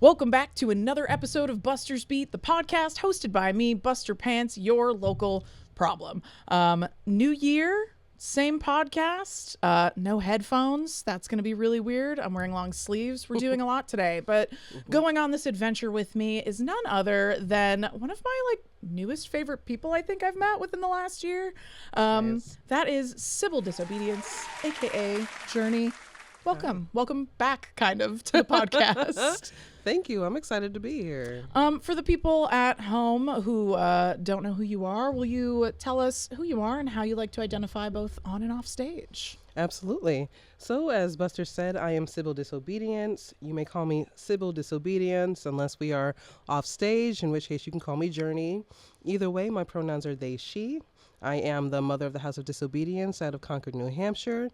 Welcome back to another episode of Buster's Beat, the podcast hosted by me, Buster Pants, your local problem. New year, same podcast, no headphones. That's going to be really weird. I'm wearing long sleeves. We're doing a lot today, but going on this adventure with me is none other than one of my newest favorite people I think I've met within the last year. Nice. That is Sybil Disobedience, aka Journey. Welcome back, kind of, to the podcast. Thank you. I'm excited to be here. For the people at home who don't know who you are, will you tell us who you are and how you like to identify both on and off stage? Absolutely. So as Buster said, I am Sybil Disobedience. You may call me Sybil Disobedience unless we are off stage, in which case you can call me Journey. Either way, my pronouns are they, she. I am the mother of the House of Disobedience out of Concord, New Hampshire.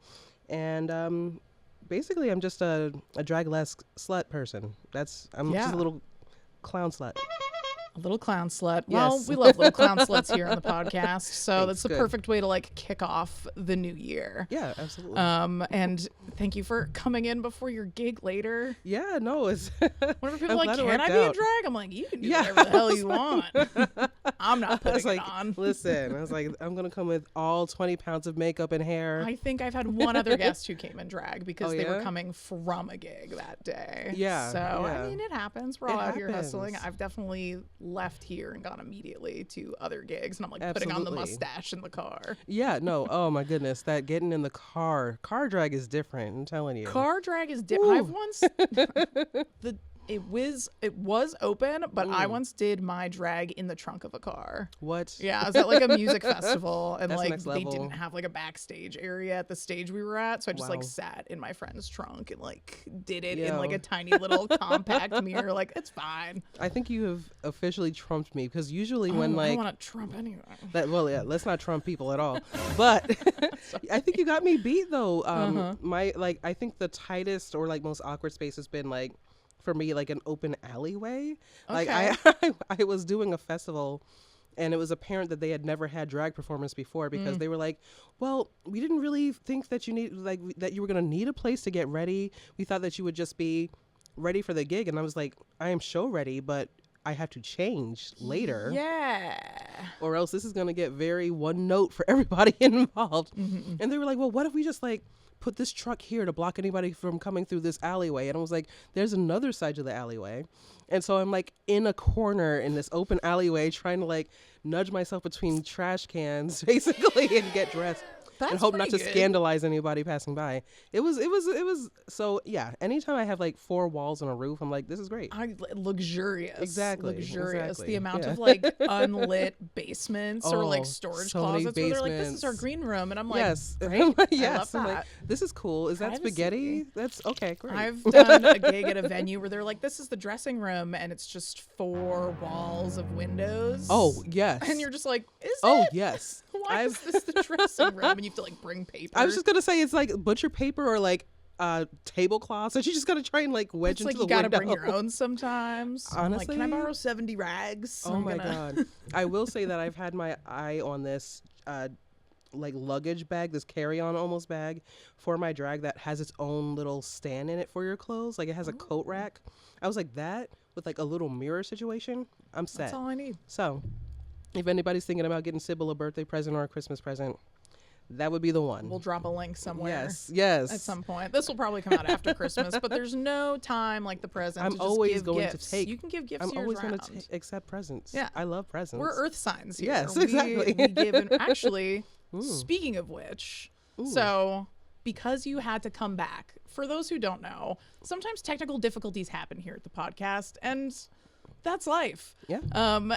And basically, I'm just a drag-less slut person. I'm just a little clown slut. A little clown slut. Yes. Well, we love little clown sluts here on the podcast, so Thanks, that's the good. perfect way to kick off the new year. Yeah, absolutely. And thank you for coming in before your gig later. Yeah, no, it's... Whenever people I'm are like, glad it can I worked be in out. drag? I'm like, you can do Yeah. whatever the hell you want. I'm not I putting was like, it on. listen, I was like, I'm going to come with all 20 pounds of makeup and hair. I think I've had one other guest who came in drag because Oh, they were yeah? coming from a gig that day. Yeah, So, yeah. I mean, it happens. We're all It out here hustling. happens. I've definitely left here and gone immediately to other gigs. And I'm putting on the Absolutely. mustache in the car. Yeah, no. Oh my goodness, that getting in the car drag is different. I'm telling you. Car drag is Ooh. I've once it was open, but I once did my drag in the trunk of a car. What? Yeah, I was at a music festival and That's next they level. didn't have a backstage area at the stage we were at, so I just Wow. sat in my friend's trunk and did it Yo. in a tiny little compact mirror. It's fine. I think you have officially trumped me because usually I when don't want to trump anyway. let's not trump people at all. But I think you got me beat though. I think the tightest or most awkward space has been for me an open alleyway. Okay. I was doing a festival and it was apparent that they had never had drag performance before because they were like, well, we didn't really think that you need that you were going to need a place to get ready. We thought that you would just be ready for the gig. And I was like, I am show ready, but I have to change later. Yeah. Or else this is going to get very one note for everybody involved. And they were like, well, what if we just put this truck here to block anybody from coming through this alleyway? And I was like, there's another side to the alleyway. And so I'm in a corner in this open alleyway trying to nudge myself between trash cans basically and get dressed. That's and hope not to pretty good. scandalize anybody passing by. It was so yeah, anytime I have 4 walls and a roof, I'm like, this is great. Luxurious. Exactly, Luxurious. exactly, The amount yeah. of unlit basements or Oh, storage so many closets where they're this is our basements. green room. And I'm like, Yes. great. Yes. I I'm love like, that. this is cool. Is that Privacy. spaghetti? That's okay, great. I've done a gig at a venue where they're like, this is the dressing room and it's just 4 walls of windows. Oh, yes. And you're just like, is Oh, it? yes. Why is this the dressing room? And you have to bring paper. I was just going to say it's butcher paper or tablecloths that you just got to try and wedge It's into you the gotta window. bring your own sometimes. I'm like, can I Honestly? borrow 70 rags? Oh my God. I will say that I've had my eye on this luggage bag, this carry-on almost bag for my drag that has its own little stand in it for your clothes. It has a coat rack. I was like, that with a little mirror situation, I'm set. That's all I need. So if anybody's thinking about getting Sybil a birthday present or a Christmas present, that would be the one. We'll drop a link somewhere. Yes. At some point. This will probably come out after Christmas, but there's no time like the present I'm to just always give going gifts. to take. You can give gifts I'm years always round. going to accept presents. Yeah. I love presents. We're earth signs here. Yes, exactly. We give actually, speaking of which, so because you had to come back, for those who don't know, sometimes technical difficulties happen here at the podcast, and that's life. Yeah.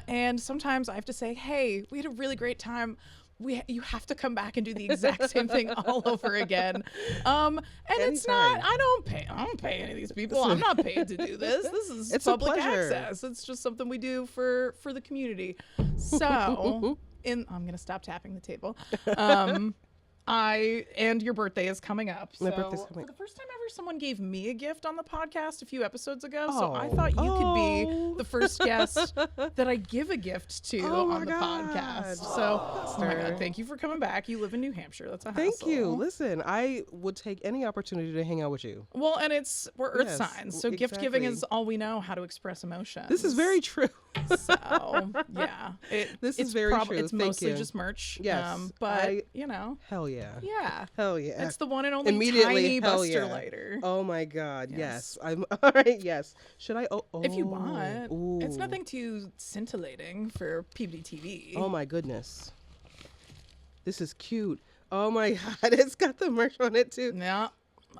And sometimes I have to say, hey, we had a really great time. You have to come back and do the exact same thing all over again. And it's not, Anytime. I don't pay any of these people. I'm not paid to do this. This is It's a public pleasure. access. It's just something we do for the community. So I'm going to stop tapping the table. And your birthday is coming up. My So birthday's coming for the first time ever, someone gave me a gift on the podcast a few episodes ago. So I thought you could be the first guest that I give a gift to on the podcast. So, oh my God, thank you for coming back. You live in New Hampshire. That's a hassle. Thank you. Listen, I would take any opportunity to hang out with you. Well, and we're earth signs. So gift giving is all we know how to express emotion. This is very true. So, yeah. This is very true. It's Thank mostly you. just merch. Yes. But, you know. Hell yeah. Yeah. Hell yeah. It's the one and only Immediately, tiny hell Buster yeah. lighter. Oh my God. Yes. I'm all right. Yes. Should I? Oh. If you want. Ooh. It's nothing too scintillating for Peabody TV. Oh my goodness. This is cute. Oh my God. It's got the merch on it too. Yeah.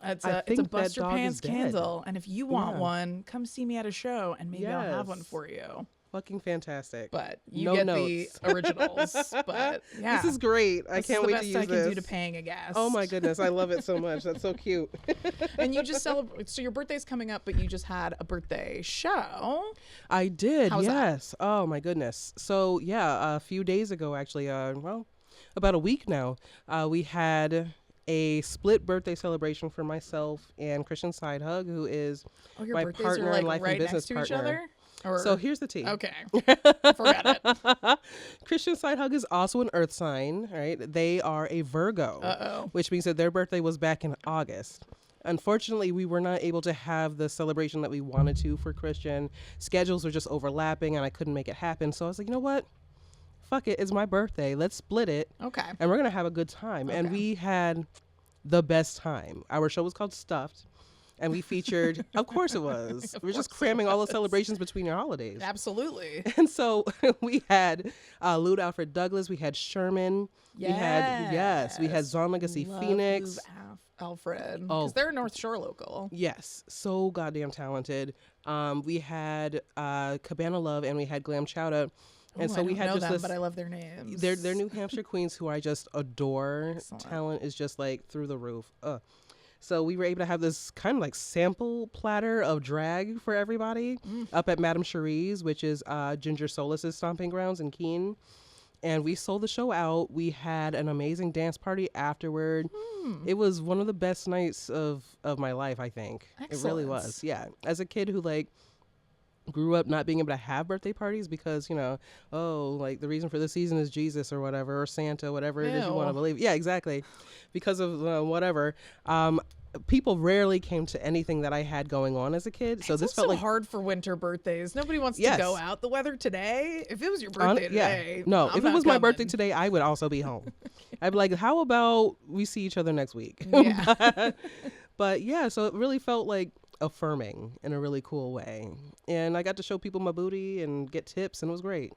It's I a think Bust that Your dog Pants is dead. candle. And if you want Yeah. one, come see me at a show and maybe I'll have one Yes. for you. Fucking fantastic. But you No get notes. the originals. But yeah. This is great. I can't wait to use This is the best I this. can do to paying a guest. Oh my goodness. I love it so much. That's so cute. And you just celebrate. So your birthday's coming up, but you just had a birthday show. I did. How was that? Yes. Oh my goodness. So yeah, a few days ago, actually, well, about a week now, we had a split birthday celebration for myself and Christian Sidehug, who is Your my birthdays partner are like in life right and business next to partner. each other? Or... So here's the tea. Okay. Forget it. Christian Sidehug is also an earth sign, right? They are a Virgo, Uh-oh. which means that their birthday was back in August. Unfortunately, we were not able to have the celebration that we wanted to for Christian. Schedules were just overlapping and I couldn't make it happen. So I was like, you know what? Fuck it. It's my birthday. Let's split it. Okay. And we're going to have a good time. And we had the best time. Our show was called Stuffed. And we featured, of course it was. We're just cramming all the celebrations between your holidays. Absolutely. And so we had Lou Alfred Douglas. We had Sherman. We had Zon Legacy Love Phoenix. Lou Alfred. Oh. Because they're a North Shore local. Yes, so goddamn talented. We had Cabana Love and we had Glam Chowda. And Ooh, so I we don't had know just them, this. but I love their names. They're New Hampshire queens who I just adore. Excellent. Talent is just like through the roof. So we were able to have this kind of like sample platter of drag for everybody up at Madame Cherie's, which is Ginger Solis's stomping grounds in Keene. And we sold the show out. We had an amazing dance party afterward. It was one of the best nights of my life, I think. Excellent. It really was. Yeah. As a kid who like grew up not being able to have birthday parties because, you know, like the reason for the season is Jesus or whatever, or Santa, whatever it is you want to Ew. believe. Yeah, exactly. Because of whatever. People rarely came to anything that I had going on as a kid. So It's this also felt like hard for winter birthdays. Nobody wants to Yes. go out. The weather today, if it was your birthday today, No, I'm if it not was my coming. birthday today, I would also be home. I'd be like, how about we see each other next week? Yeah. But yeah, so it really felt like affirming in a really cool way. And I got to show people my booty and get tips, and it was great.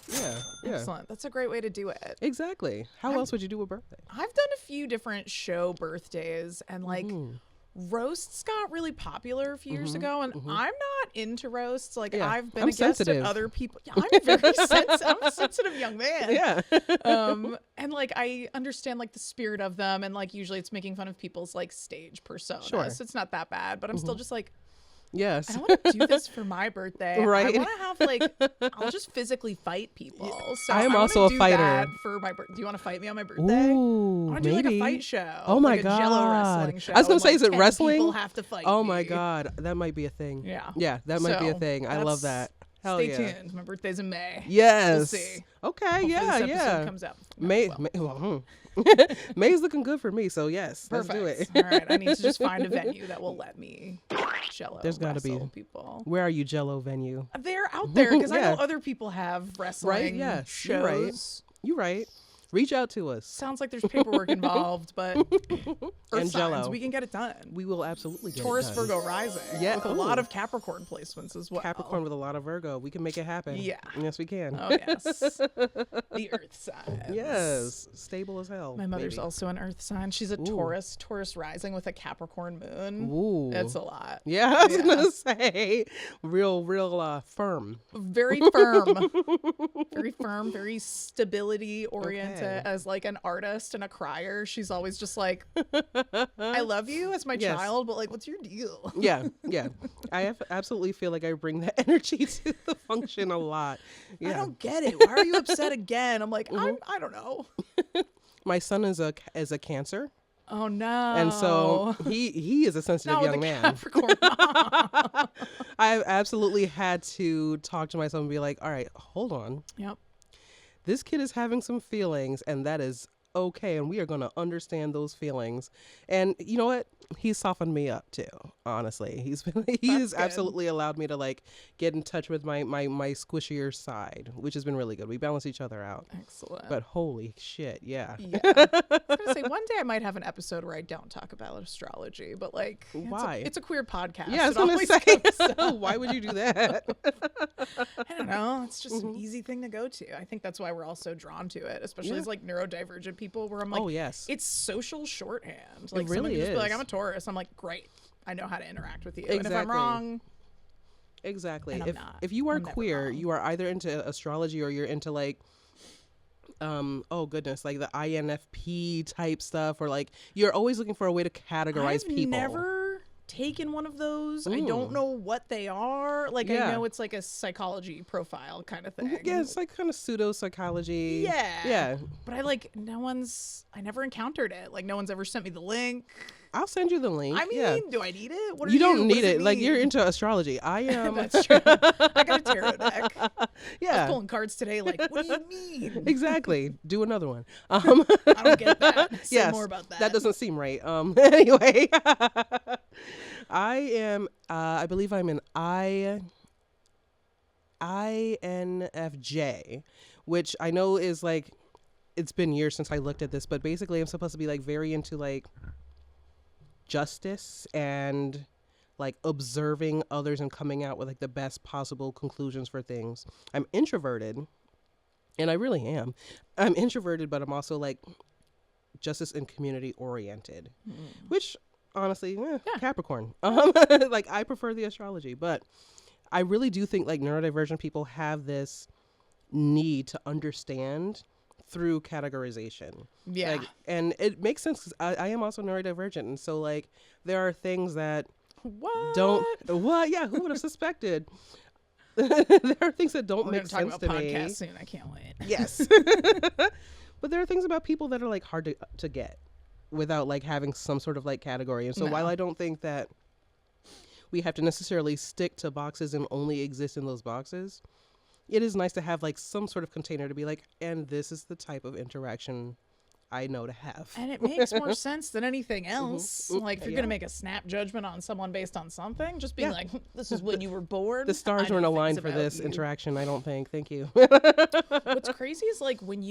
Yeah. Excellent. That's a great way to do it. Exactly. How else would you do a birthday? I've done a few different show birthdays, and like roasts got really popular a few years ago, and I'm not into roasts. Like Yeah. I've been I'm a guest sensitive. at other people. Yeah, I'm very sensitive. I'm a sensitive young man. Yeah. And like I understand like the spirit of them, and like usually it's making fun of people's like stage persona. Sure. So it's not that bad, but I'm still just like, Yes. I don't want to do this for my birthday. Right. I want to have like, I'll just physically fight people. So I am wanna also a do fighter. that for my birthday. Do you want to fight me on my birthday? Ooh, I want to do like maybe. a fight show. Oh my like a Jello God. wrestling show. I was gonna and, say, like, is it 10 wrestling? People have to fight. Oh my me. God. That might be a thing. Yeah. Yeah, that might be a So, thing. I love that's- that. Hell Stay yeah. tuned. My birthday's in May. Yes. We'll see. Okay. Hopefully yeah. this episode Yeah. comes out. May, Well, May's looking good for me, so yes, perfect. let's do it. All right. I need to just find a venue that will let me Jello There's gotta be. wrestle people. Where are you, Jello venue? They're out there because I Yeah. know other people have wrestling Right? Yeah. shows. You're right. You're right. Reach out to us. Sounds like there's paperwork involved, but Earth And signs, Jell-O. we can get it done. We will absolutely get Taurus, it done. Virgo rising. Yeah, With a lot ooh. of Capricorn placements as well. Capricorn with a lot of Virgo. We can make it happen. Yeah. Yes, we can. Oh, yes. The Earth signs. Yes. Stable as hell. My mother's maybe. also an Earth sign. She's a Taurus. Taurus rising with a Capricorn moon. Ooh. It's a lot. Yeah, I was gonna say, real firm. Very firm. Very firm, very stability oriented. Okay. As like an artist and a crier, she's always just like, I love you as my Yes. child, but like, what's your deal? Yeah. Absolutely feel like I bring that energy to the function a lot. Yeah. I don't get it. Why are you upset again? I'm like, I don't know. My son is a Cancer. Oh no! And so he is a sensitive young man. Capricorn mom. I've absolutely had to talk to myself and be like, all right, hold on. Yep. This kid is having some feelings, and that is okay, and we are going to understand those feelings. And you know what? He's softened me up too. Honestly, he has absolutely allowed me to like get in touch with my squishier side, which has been really good. We balance each other out. Excellent. But holy shit, yeah. Yeah. I was gonna say one day I might have an episode where I don't talk about astrology, but like, why? It's a queer podcast. Yeah, I was gonna say, why would you do that? I don't know. It's just an easy thing to go to. I think that's why we're all so drawn to it, especially as like neurodivergent people. Where I'm like, oh yes, it's social shorthand. Like it really someone can just is. be like, I'm a Taurus. I'm like, great. I know how to interact with you. Exactly. And if I'm wrong, exactly. And I'm not. If you are I'm never queer, wrong. you are either into astrology or you're into like oh goodness, like the INFP type stuff, or like you're always looking for a way to categorize I've people. Never taken one of those. I don't know what they are. Like I know it's like a psychology profile kind of thing. Yeah, it's like kind of pseudo psychology. Yeah. But I never encountered it. Like no one's ever sent me the link. I'll send you the link. I mean, do I need it? What are you don't need What does it. Like mean? you're into astrology. I am. That's true. I got a tarot deck. I Yeah. was pulling cards today. Like, what do you mean? Exactly. Do another one. I don't get that. Say more about that. That doesn't seem right. Anyway, I am. I believe I'm an INFJ, which I know is like. It's been years since I looked at this, but basically I'm supposed to be like very into like justice and like observing others and coming out with like the best possible conclusions for things. I'm introverted, and I really am. I'm introverted, but I'm also like justice and community oriented, which honestly, Capricorn. Like I prefer the astrology, but I really do think like neurodivergent people have this need to understand through categorization. Yeah. Like, and it makes sense because I am also neurodivergent. And so like there are things that who would have suspected? There are things that don't make sense to me. We're going to talk about podcasts soon. I can't wait. Yes. But there are things about people that are like hard to get without like having some sort of like category. And so while I don't think that we have to necessarily stick to boxes and only exist in those boxes, it is nice to have like some sort of container to be like, and this is the type of interaction I know to have. And it makes more sense than anything else. Like if you're going to make a snap judgment on someone based on something, just being like, this is when you were born. The stars weren't aligned for this interaction, I don't think. Thank you. What's crazy is like when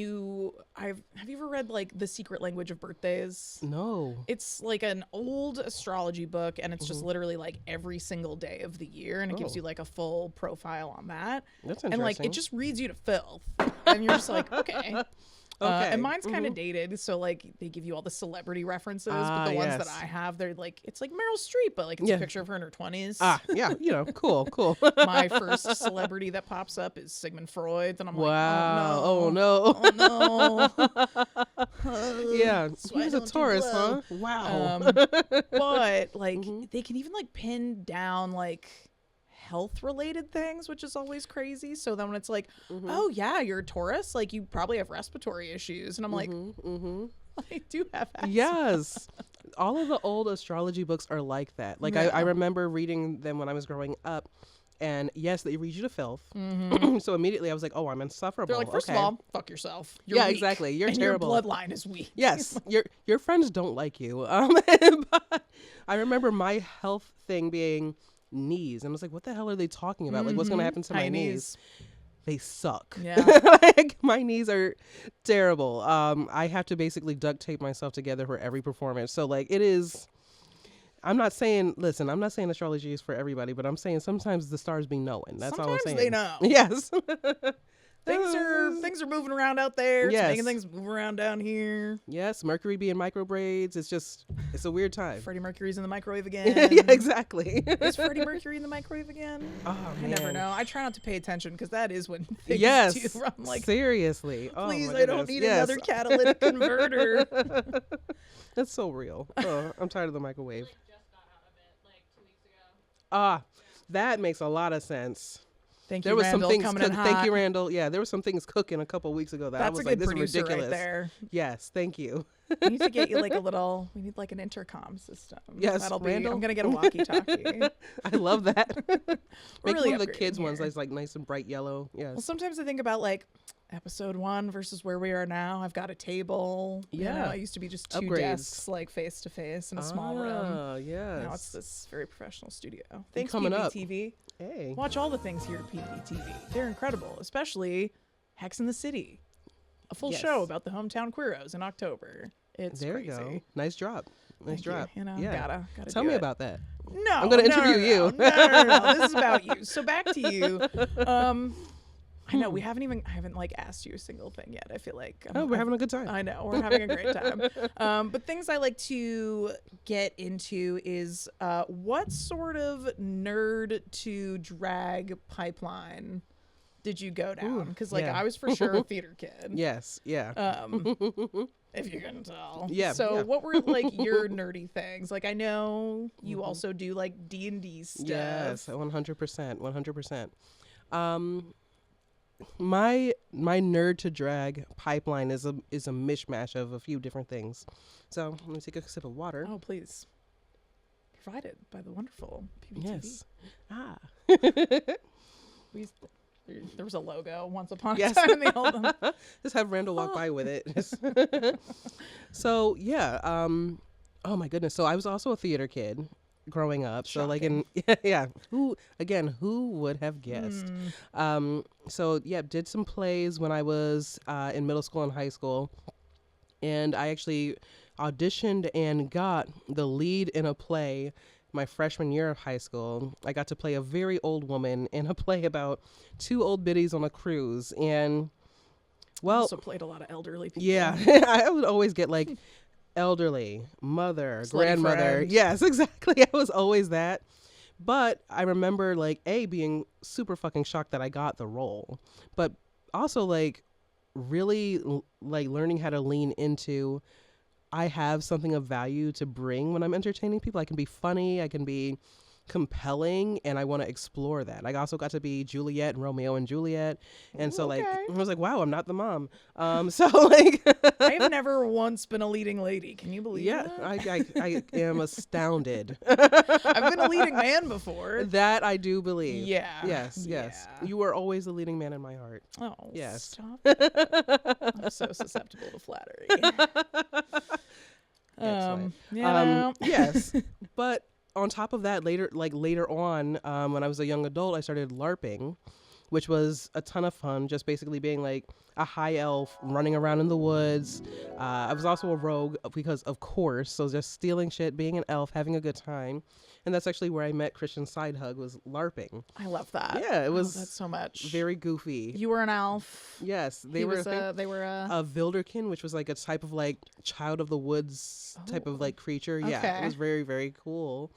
have you ever read like The Secret Language of Birthdays? No. It's like an old astrology book, and it's just literally like every single day of the year, and it gives you like a full profile on that. That's interesting. And like it just reads you to filth, and you're just like, okay. And mine's kind of dated, so like they give you all the celebrity references, but the ones that I have, they're like, it's like Meryl Streep, but like it's a picture of her in her 20s. Yeah, cool. My first celebrity that pops up is Sigmund Freud, and I'm wow. like, oh no. Yeah, he was a Taurus, huh? Wow. But like they can even like pin down like health related things, which is always crazy. So then when it's like, oh yeah, you're a Taurus, like you probably have respiratory issues, and I'm like, I do have asthma. Yes. All of the old astrology books are like that. Like I remember reading them when I was growing up, and yes, they read you to filth. So immediately I was like, oh, I'm insufferable. They're like, first of all, fuck yourself. You're weak, exactly. You're and terrible. Your bloodline is weak. Yes, your friends don't like you. But I remember my health thing being knees, and I was like, what the hell are they talking about? Like, what's going to happen to my knees? They suck. Yeah. Like, my knees are terrible. I have to basically duct tape myself together for every performance. So like it is, I'm not saying astrology is for everybody, but I'm saying sometimes the stars be knowing. That's all I'm saying. They know. Yes. Things are moving around out there. It's Yes. making things move around down here. Yes, Mercury be in micro braids. It's a weird time. Freddie Mercury's in the microwave again. Yeah, exactly. Is Freddie Mercury in the microwave again? Oh, I never know. I try not to pay attention because that is when things Yes. do. I'm like, seriously. Oh, please, my I don't goodness. need Yes. another catalytic converter. That's so real. I'm tired of the microwave. Just got out of it like 2 weeks ago. That makes a lot of sense. Thank there you, was Randall, some things coming in cooked. hot. Thank you, Randall. Yeah, there were some things cooking a couple weeks ago that I That's was a like, good this is producer ridiculous. right there. Yes, thank you. We need to get you like a little. We need like an intercom system. Yes, that'll Randall. be. I'm gonna get a walkie-talkie. I love that. Make really one of the upgrading kids ones here. that's like nice and bright yellow. Yes. Well, sometimes I think about like episode 1 versus where we are now. I've got a table. Yeah. I used to be just 2 Upgrades. desks, like face to face in a small room. Yes. Now it's this very professional studio. Thanks, coming Peabody up. TV. Hey. Watch all the things here at Peabody TV. They're incredible, especially Hex in the City, a full Yes. show about the hometown queeros in October. It's There crazy. you go. Nice drop. Nice Thank drop. You know, Yeah. gotta Tell do me it. about that. No, I'm gonna interview you. No. This is about you. So back to you. I know I haven't like asked you a single thing yet. I feel like We're having a good time. I know we're having a great time. But things I like to get into is what sort of nerd to drag pipeline did you go down? Because yeah. I was for sure a theater kid. Yes. Yeah. If you can tell. Yeah, So yeah. what were like your nerdy things? Like I know you also do like D&D stuff. Yes. 100%. 100%. My nerd to drag pipeline is a mishmash of a few different things. So let me take a sip of water. Oh, please. Provided by the wonderful Peabody Yes. TV. There was a logo once upon a Yes. time in the old Just have Randall walk by with it. So yeah. Oh my goodness. So I was also a theater kid growing up. So like yeah. Who would have guessed? So yeah, did some plays when I was in middle school and high school. And I actually auditioned and got the lead in a play my freshman year of high school. I got to play a very old woman in a play about 2 old biddies on a cruise. And well, also played a lot of elderly people. yeah, I would always get like elderly, mother, Slutty grandmother. friend. Yes, exactly. I was always that. But I remember like being super fucking shocked that I got the role, but also like really like learning how to lean into I have something of value to bring when I'm entertaining people. I can be funny, I can be compelling, and I want to explore that. I also got to be Juliet and Romeo and Juliet, and so like I was like, wow, I'm not the mom. So like I have never once been a leading lady. Can you believe yeah, that? I am astounded. I've been a leading man before. That I do believe. Yeah. Yes. Yeah. You were always the leading man in my heart. Oh, Yes. stop. I'm so susceptible to flattery. Yes. But on top of that, later on, when I was a young adult, I started LARPing, which was a ton of fun, just basically being like a high elf running around in the woods. I was also a rogue because, of course, so just stealing shit, being an elf, having a good time. And that's actually where I met Christian Sidehug, was LARPing. I love that. Yeah, it was that's so much. very goofy. You were an elf. Yes, They were a Wilderkin, which was like a type of like child of the woods type of like creature. Yeah, Okay. it was very, very cool.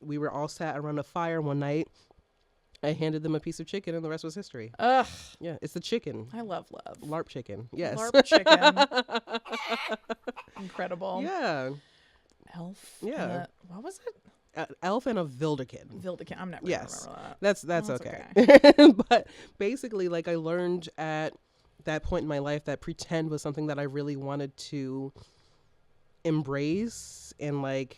We were all sat around a fire one night. I handed them a piece of chicken, and the rest was history. Ugh. Yeah, it's the chicken. I love. LARP chicken. Yes. LARP chicken. Incredible. Yeah. Elf. Yeah. What was it? Elf and a Wilderkin. Vildekin. I'm never Yes, gonna remember that. that's Oh, okay. But basically, like I learned at that point in my life that pretend was something that I really wanted to embrace and like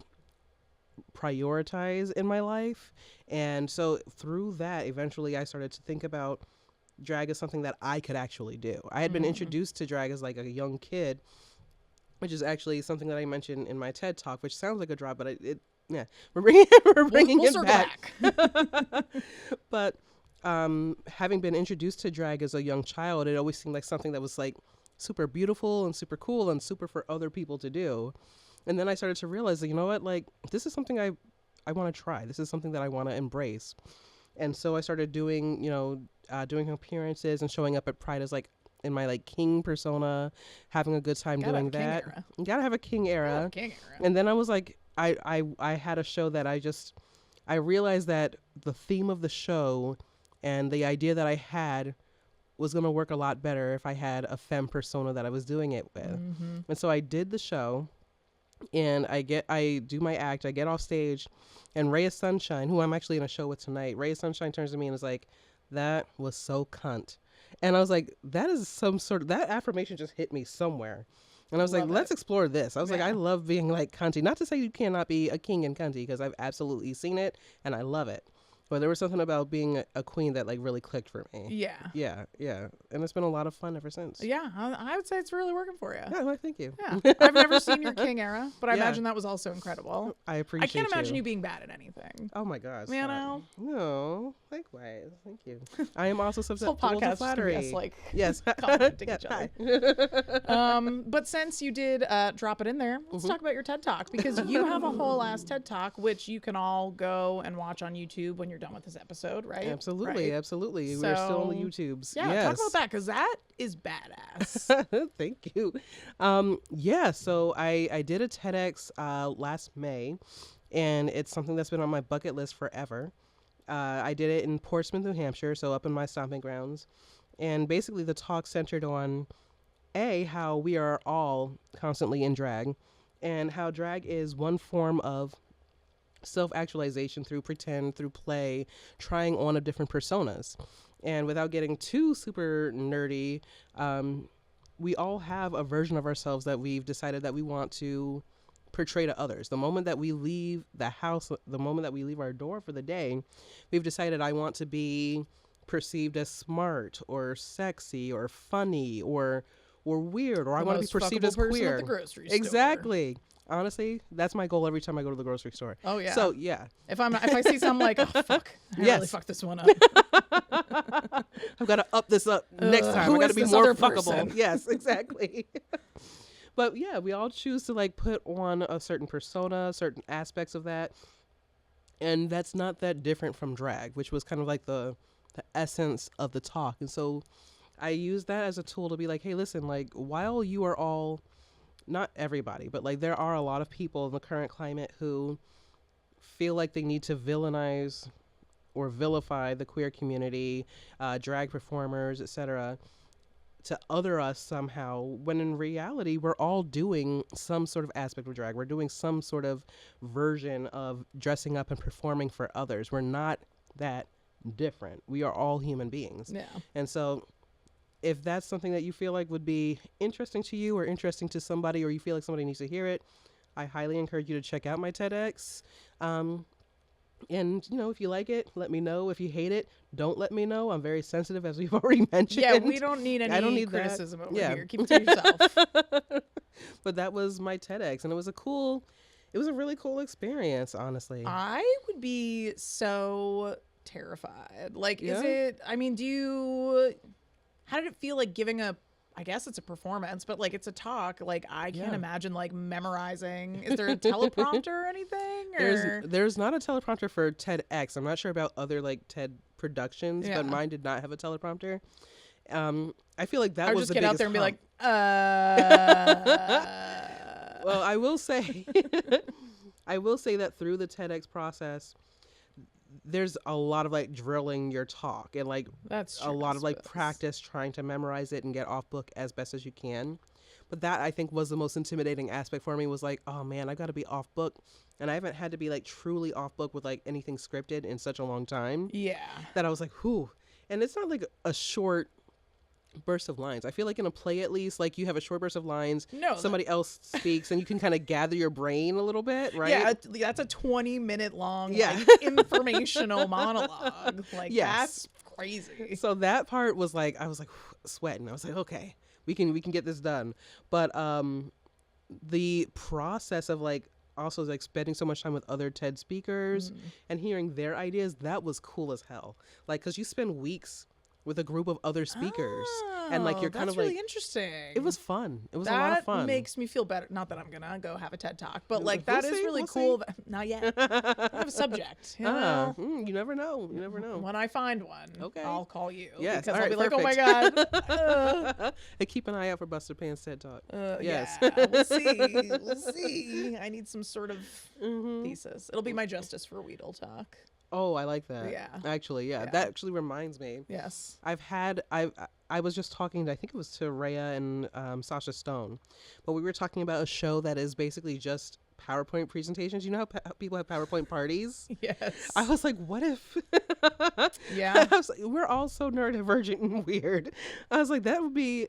prioritize in my life. And so through that, eventually I started to think about drag as something that I could actually do. I had been introduced to drag as like a young kid, which is actually something that I mentioned in my TED talk, which sounds like a drop, but we're bringing We'll it circle back. But having been introduced to drag as a young child, it always seemed like something that was like super beautiful and super cool and super for other people to do. And then I started to realize that, you know what, like this is something I want to try. This is something that I want to embrace. And so I started doing, doing appearances and showing up at Pride as like in my like king persona, having a good time doing that. You gotta have a king era. And then I was like, I had a show that I realized that the theme of the show and the idea that I had was going to work a lot better if I had a femme persona that I was doing it with. And so I did the show, and I do my act, I get off stage, and Ray of Sunshine, who I'm actually in a show with tonight, Ray of Sunshine turns to me and is like, That was so cunt. And I was like, that is some sort of, that affirmation just hit me somewhere. And I was like, Love let's it. explore this. I was like, I Yeah. love being like cunty. Not to say you cannot be a king and cunty, because I've absolutely seen it and I love it. But there was something about being a queen that like really clicked for me. Yeah. Yeah, yeah. And it's been a lot of fun ever since. Yeah, I would say it's really working for you. Yeah, well, thank you. Yeah. I've never seen your king era, but I Yeah. imagine that was also incredible. I appreciate I can't imagine you being bad at anything. Oh my gosh. You know? No, likewise. Thank you. I am also This whole susceptible to podcast is gonna be flattery. us, like, Yes. complimenting Yeah, each other. hi. But since you did drop it in there, let's talk about your TED Talk, because you have a whole ass TED Talk, which you can all go and watch on YouTube when you're done with this episode, right? Absolutely, Right? absolutely. We're still on the So, YouTubes. Yeah, Yes. talk about that, because that is badass. Thank you. Yeah, so I did a TEDx last May, and it's something that's been on my bucket list forever. I did it in Portsmouth, New Hampshire, so up in my stomping grounds. And basically the talk centered on how we are all constantly in drag, and how drag is one form of self-actualization through pretend, through play, trying on of different personas. And without getting too super nerdy, we all have a version of ourselves that we've decided that we want to portray to others. The moment that we leave the house, the moment that we leave our door for the day, we've decided I want to be perceived as smart or sexy or funny or weird, or I want to be perceived as queer. At the grocery store. Exactly. Honestly, that's my goal every time I go to the grocery store. Oh yeah. So yeah, if I see something like, oh fuck, I really Yes. fucked this one up. I've got to up this up next time. who I got to is be this more other fuckable. person? Yes, exactly. But yeah, we all choose to like put on a certain persona, certain aspects of that. And that's not that different from drag, which was kind of like the essence of the talk. And so I use that as a tool to be like, hey, listen, like while you are all, not everybody, but like there are a lot of people in the current climate who feel like they need to villainize or vilify the queer community, drag performers, etc., to other us somehow, when in reality we're all doing some sort of aspect of drag. We're doing some sort of version of dressing up and performing for others. We're not that different. We are all human beings. Yeah. And so if that's something that you feel like would be interesting to you or interesting to somebody, or you feel like somebody needs to hear it, I highly encourage you to check out my TEDx. And, you know, if you like it, let me know. If you hate it, don't let me know. I'm very sensitive, as we've already mentioned. Yeah, we don't need any I don't need criticism that. over Yeah. here. Keep it to yourself. But that was my TEDx, and it was a really cool experience, honestly. I would be so terrified. Like, Yeah? is it, how did it feel like giving I guess it's a performance, but like it's a talk. Like I can't Yeah. imagine like memorizing. Is there a teleprompter or anything? Or? There's not a teleprompter for TEDx. I'm not sure about other like TED productions, Yeah. but mine did not have a teleprompter. I feel like that I would was just the get out biggest there and be hump. like, Well, I will say, that through the TEDx process, there's a lot of like drilling your talk and like That's a true, lot I of like suppose. practice trying to memorize it and get off book as best as you can. But that I think was the most intimidating aspect for me, was like, oh man, I got to be off book. And I haven't had to be like truly off book with like anything scripted in such a long time, Yeah. that I was like, whew. And it's not like a short burst of lines. I feel like in a play, at least, like you have a short burst of lines, No, somebody else speaks, and you can kind of gather your brain a little bit, right? Yeah, that's a 20-minute long Yeah. like, informational monologue. Like Yes. that's crazy. So that part was like, I was like sweating. I was like, okay, we can get this done. But the process of like also like spending so much time with other TED speakers and hearing their ideas, that was cool as hell. Like, cause you spend weeks with a group of other speakers, and like you're kind that's of like, really interesting. it was fun. It was that a lot of fun. makes me feel better. Not that I'm gonna go have a TED talk, but like We'll that is see, really we'll cool. see. Not yet. I have a subject. You know? You never know. You never know. When I find one, Okay. I'll call you. Yes, because all I'll right, be like, oh my perfect. god. And keep an eye out for Buster Pan's TED Talk. Yes. Yeah, we'll see. We'll see. I need some sort of Mm-hmm. thesis. It'll be my Justice for Weedle talk. Oh, I like that. Yeah. Actually, yeah. Yeah. That actually reminds me. Yes. I was just talking, I think it was to Rhea and Sasha Stone, but we were talking about a show that is basically just PowerPoint presentations. You know how people have PowerPoint parties? Yes. I was like, what if? Yeah. I was like, we're all so neurodivergent and weird. I was like, that would be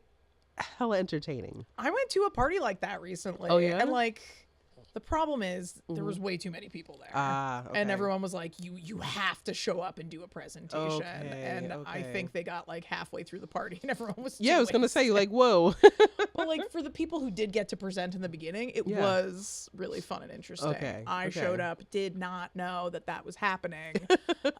hella entertaining. I went to a party like that recently. Oh, yeah? And like, the problem is there was way too many people there. Okay. And everyone was like, you have to show up and do a presentation. And I think they got like halfway through the party and everyone was Yeah, I was going to say, like, whoa. But like for the people who did get to present in the beginning, it was really fun and interesting. I showed up, did not know that was happening.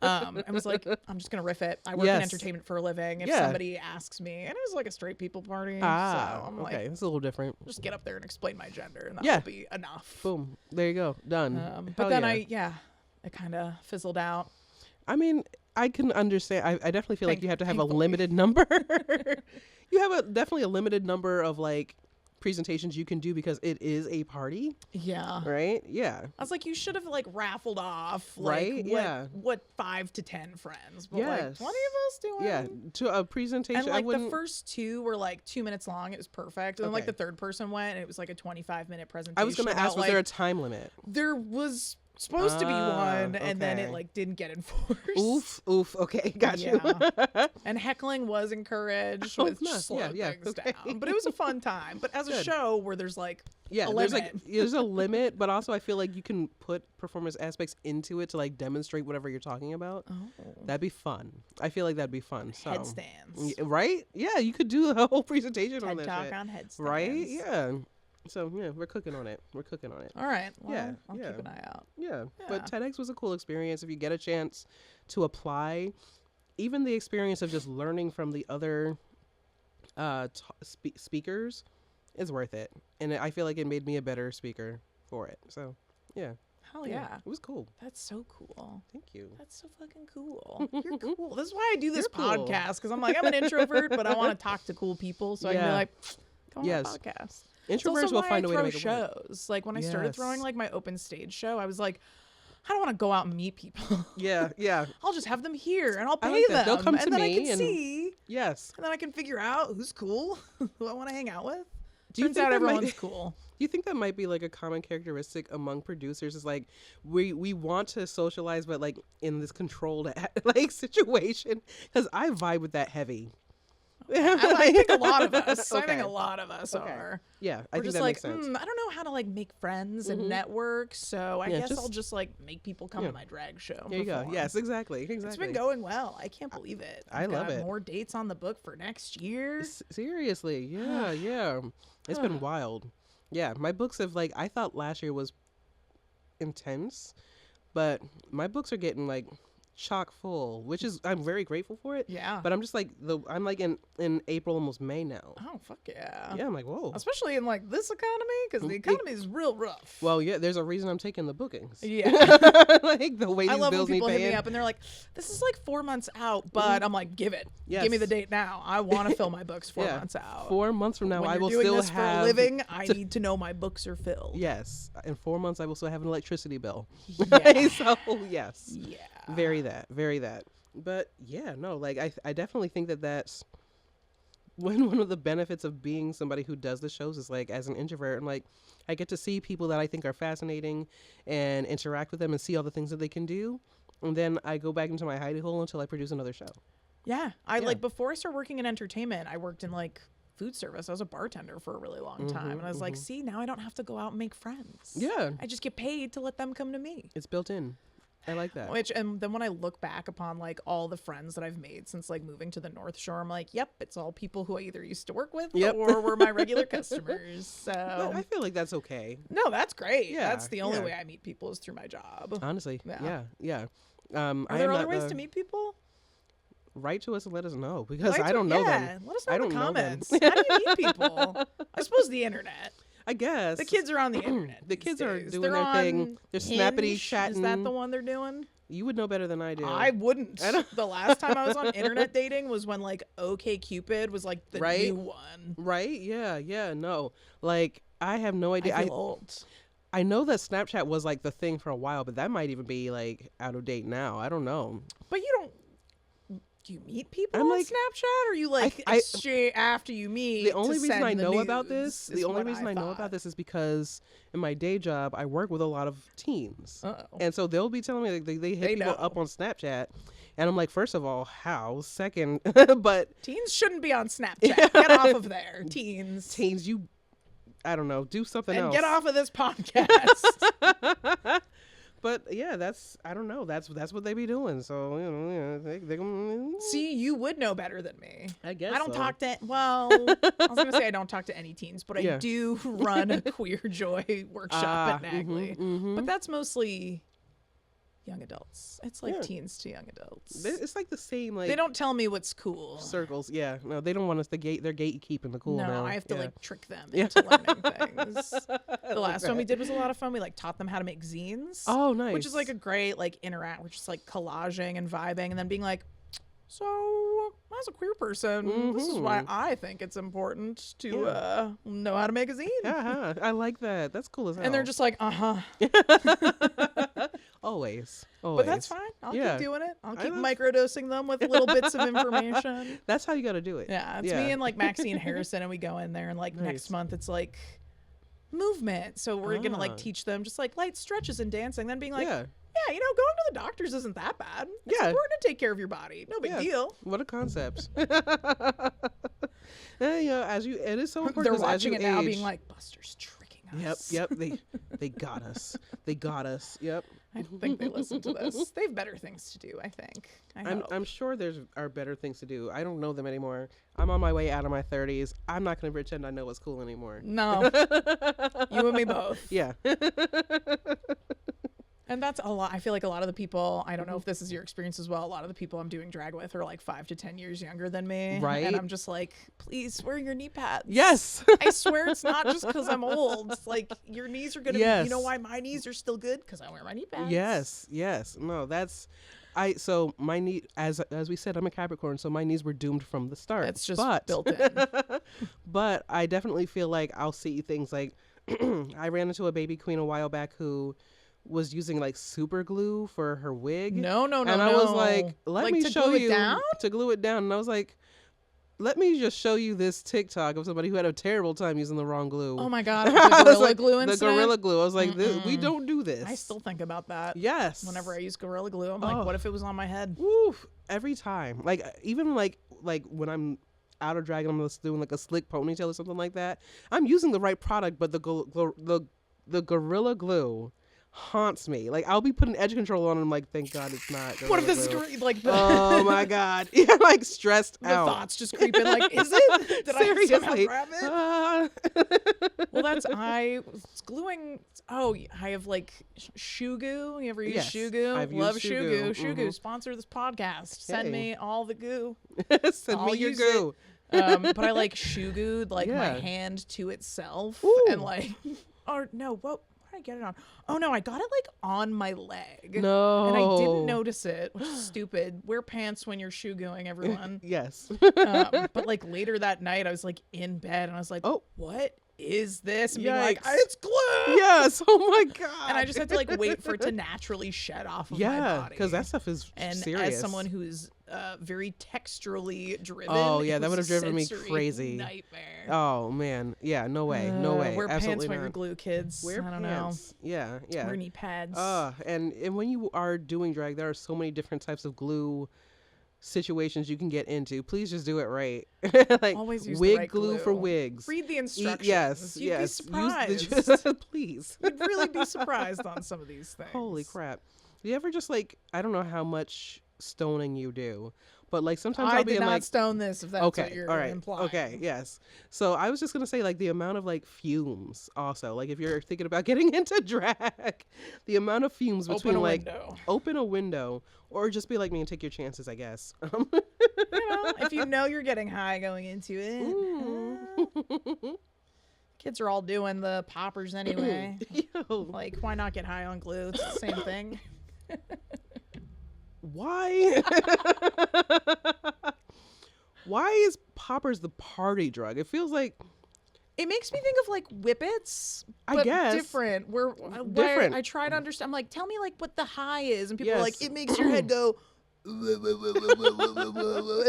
And was like, I'm just going to riff it. I work in entertainment for a living. If somebody asks me, and it was like a straight people party. So I'm like, it's a little different. Just get up there and explain my gender and that will be enough. Boom. There you go. Done. But then it kind of fizzled out. I mean, I can understand. I definitely feel like you have to have a limited number. You have definitely a limited number of like presentations you can do because it is a party. Yeah. Right? Yeah. I was like, you should have like raffled off like what 5 to 10 friends. But like 20 of us doing. Yeah. To a presentation. And like the first 2 were like 2 minutes long. It was perfect. And then like the third person went and it was like a 25-minute presentation. I was going to ask, was there a time limit? There was supposed to be one, and then it like didn't get enforced. Oof. Okay, got you. And heckling was encouraged, which slowed things down. But it was a fun time. But as a show where there's like a limit. There's a limit, but also I feel like you can put performance aspects into it to like demonstrate whatever you're talking about. That'd be fun. I feel like that'd be fun. So headstands, right? Yeah, you could do a whole presentation on that. Talk on headstands, right? Yeah. So yeah, we're cooking on it. All right. Well, I'll keep an eye out. Yeah. But TEDx was a cool experience. If you get a chance to apply, even the experience of just learning from the other speakers is worth it. And I feel like it made me a better speaker for it. So yeah. Hell yeah. It was cool. That's so cool. Thank you. That's so fucking cool. You're cool. This is why I do this podcast, because I'm like, I'm an introvert, but I want to talk to cool people. So I can be like, come on the podcast. Introverts will find a way to make it work. Shows. Like when I started throwing like my open stage show, I was like, I don't want to go out and meet people. Yeah. I'll just have them here and I'll pay them. They'll come to then me I can see. Yes. And then I can figure out who's cool, who I want to hang out with. Turns out everyone's cool. Do you think that might be like a common characteristic among producers? Is like we want to socialize, but like in this controlled like situation? Because I vibe with that heavy. I think a lot of us. I think a lot of us are. Yeah, I think just that like, makes sense. I don't know how to like make friends and network, so I guess I'll just like make people come to my drag show. There you go. Yes, exactly. It's been going well. I can't believe it. I love it. More dates on the book for next year. Seriously, yeah. It's been wild. Yeah, my books have like, I thought last year was intense, but my books are getting like chock full, which is, I'm very grateful for it. Yeah. But I'm just like, I'm like in April, almost May now. Oh, fuck yeah. Yeah, I'm like, whoa. Especially in like this economy, because the economy is real rough. Well, yeah, there's a reason I'm taking the bookings. Yeah. Like the way these bills need paying. I love when people hit me up and they're like, this is like 4 months out, but I'm like, give it. Yes. Give me the date now. I want to fill my books 4 months out. 4 months from now, when I will doing still this have. For a living, I need to know my books are filled. Yes. In 4 months, I will still have an electricity bill. Yeah. So, yes. Yeah. Very that. But yeah, no, like I definitely think that's one of the benefits of being somebody who does the shows is like, as an introvert, I'm like, I get to see people that I think are fascinating and interact with them and see all the things that they can do. And then I go back into my hidey hole until I produce another show. Yeah. Like before I started working in entertainment, I worked in like food service. I was a bartender for a really long time. And I was like, see, now I don't have to go out and make friends. Yeah. I just get paid to let them come to me. It's built in. I like that. And then when I look back upon like all the friends that I've made since like moving to the North Shore, I'm like, yep, it's all people who I either used to work with or were my regular customers. So I feel like that's okay. No, that's great. Yeah, that's the only way I meet people is through my job. Honestly. Yeah. Are there other ways to meet people? Write to us and let us know, because I don't know them. Let us know in the comments. How do you meet people? I suppose the internet. I guess. The kids are on the internet. The kids are doing their thing. They're snappity chatting. Is that the one they're doing? You would know better than I do. I wouldn't. The last time I was on internet dating was when like OkCupid was like the new one. Right? Yeah. No. Like, I have no idea. I feel old. I know that Snapchat was like the thing for a while, but that might even be like out of date now. I don't know. But you don't. do you meet people I'm on like, Snapchat, or you like exchange after you meet? The only reason I know about this, this, is because in my day job, I work with a lot of teens. Uh-oh. And so they'll be telling me, like, they hit people up on Snapchat. And I'm like, first of all, how? Second, but teens shouldn't be on Snapchat. Get off of there, teens. Teens, I don't know, do something else. And get off of this podcast. But yeah, I don't know. That's what they be doing. So, they See, you would know better than me. I guess I don't so. talk to, I was going to say I don't talk to any teens, but I do run a queer joy workshop at Nagley. But that's mostly young adults. It's like teens to young adults. It's like the same, like, they don't tell me what's cool. Circles, yeah. No, they don't want us to they're gatekeeping the cool. No, I have to like trick them into learning things. The last one we did was a lot of fun. We like taught them how to make zines. Oh, nice. Which is like a great like we're just like collaging and vibing, and then being like, so as a queer person, this is why I think it's important to know how to make a zine. I like that. That's cool as hell. And they're just like, Always. But that's fine. I'll keep doing it. I'll keep microdosing them with little bits of information. That's how you got to do it. Yeah. It's me and like Maxine Harrison, and we go in there, and like next month it's like movement. So we're going to like teach them just like light stretches and dancing, then being like, going to the doctors isn't that bad. It's important to take care of your body. No big deal. What a concept. And, it is so important. They're watching it now being like, Buster's tricking us. Yep. They got us. They got us. Yep. I don't think they listen to this. They have better things to do, I think. I'm sure there are better things to do. I don't know them anymore. I'm on my way out of my 30s. I'm not going to pretend I know what's cool anymore. No. You and me both. Yeah. And that's a lot. I feel like a lot of the people, I don't know if this is your experience as well, a lot of the people I'm doing drag with are like 5 to 10 years younger than me. Right. And I'm just like, please wear your knee pads. Yes. I swear it's not just because I'm old. It's like your knees are going to be, you know why my knees are still good? Because I wear my knee pads. Yes. No, so my knee, as we said, I'm a Capricorn, so my knees were doomed from the start. It's just built in. But I definitely feel like I'll see things like, I ran into a baby queen a while back who was using like super glue for her wig. No. And I was like, let me show you to glue it down. And I was like, let me just show you this TikTok of somebody who had a terrible time using the wrong glue. Oh my God. The Gorilla Glue incident? The Gorilla Glue. I was like, we don't do this. I still think about that. Yes. Whenever I use Gorilla Glue, I'm like, what if it was on my head? Woof. Every time. Like, even like when I'm out of drag and I'm just doing like a slick ponytail or something like that, I'm using the right product, but the Gorilla Glue haunts me. Like, I'll be putting edge control on and I'm like, thank God it's not. What if this is like the oh my God. Yeah, like stressed the out. The thoughts just creep in like, is it? Did Seriously. I somehow grab it? Well, I was gluing. Oh, I have like shoe goo. You ever use shoe goo? I've Love used shoe goo. Shoe goo. Sponsor this podcast. Send me all the goo. Send me your goo. But I like shoe gooed like my hand to itself. Ooh. And like, or no, what? I get it on? Oh no, I got it like on my leg. No. And I didn't notice it, which is stupid. Wear pants when you're shoe going, everyone. Yes. But like later that night, I was like in bed and I was like, what is this? And being like, it's glue. Yes. Oh my God. And I just had to like wait for it to naturally shed off of my body. Yeah, because that stuff is serious. As someone who's very texturally driven. Oh yeah, that would have driven me crazy. Nightmare. Oh man, yeah, no way, no way. Wear Absolutely pants when not. you're glue, kids. Wear I don't pants. know. Yeah. Wear knee pads. And when you are doing drag, there are so many different types of glue situations you can get into. Please just do it right. Like, always use wig the right glue for wigs. Read the instructions. Yes. You'd be surprised. Please. You'd really be surprised on some of these things. Holy crap. Do you ever just like, I don't know how much stoning you do, but like sometimes I'll be did in not like stone this, if that's what you're implying. Okay, yes. So I was just gonna say like the amount of like fumes also, like if you're thinking about getting into drag, the amount of fumes between open a window or just be like me and take your chances, I guess. If you know you're getting high going into it. Kids are all doing the poppers anyway. Like, why not get high on glue? It's the same thing. Why? Why is poppers the party drug? It feels like it makes me think of like whippets, but I guess different. Where I try to understand. I'm like, tell me like what the high is, and people are like, it makes your head go, and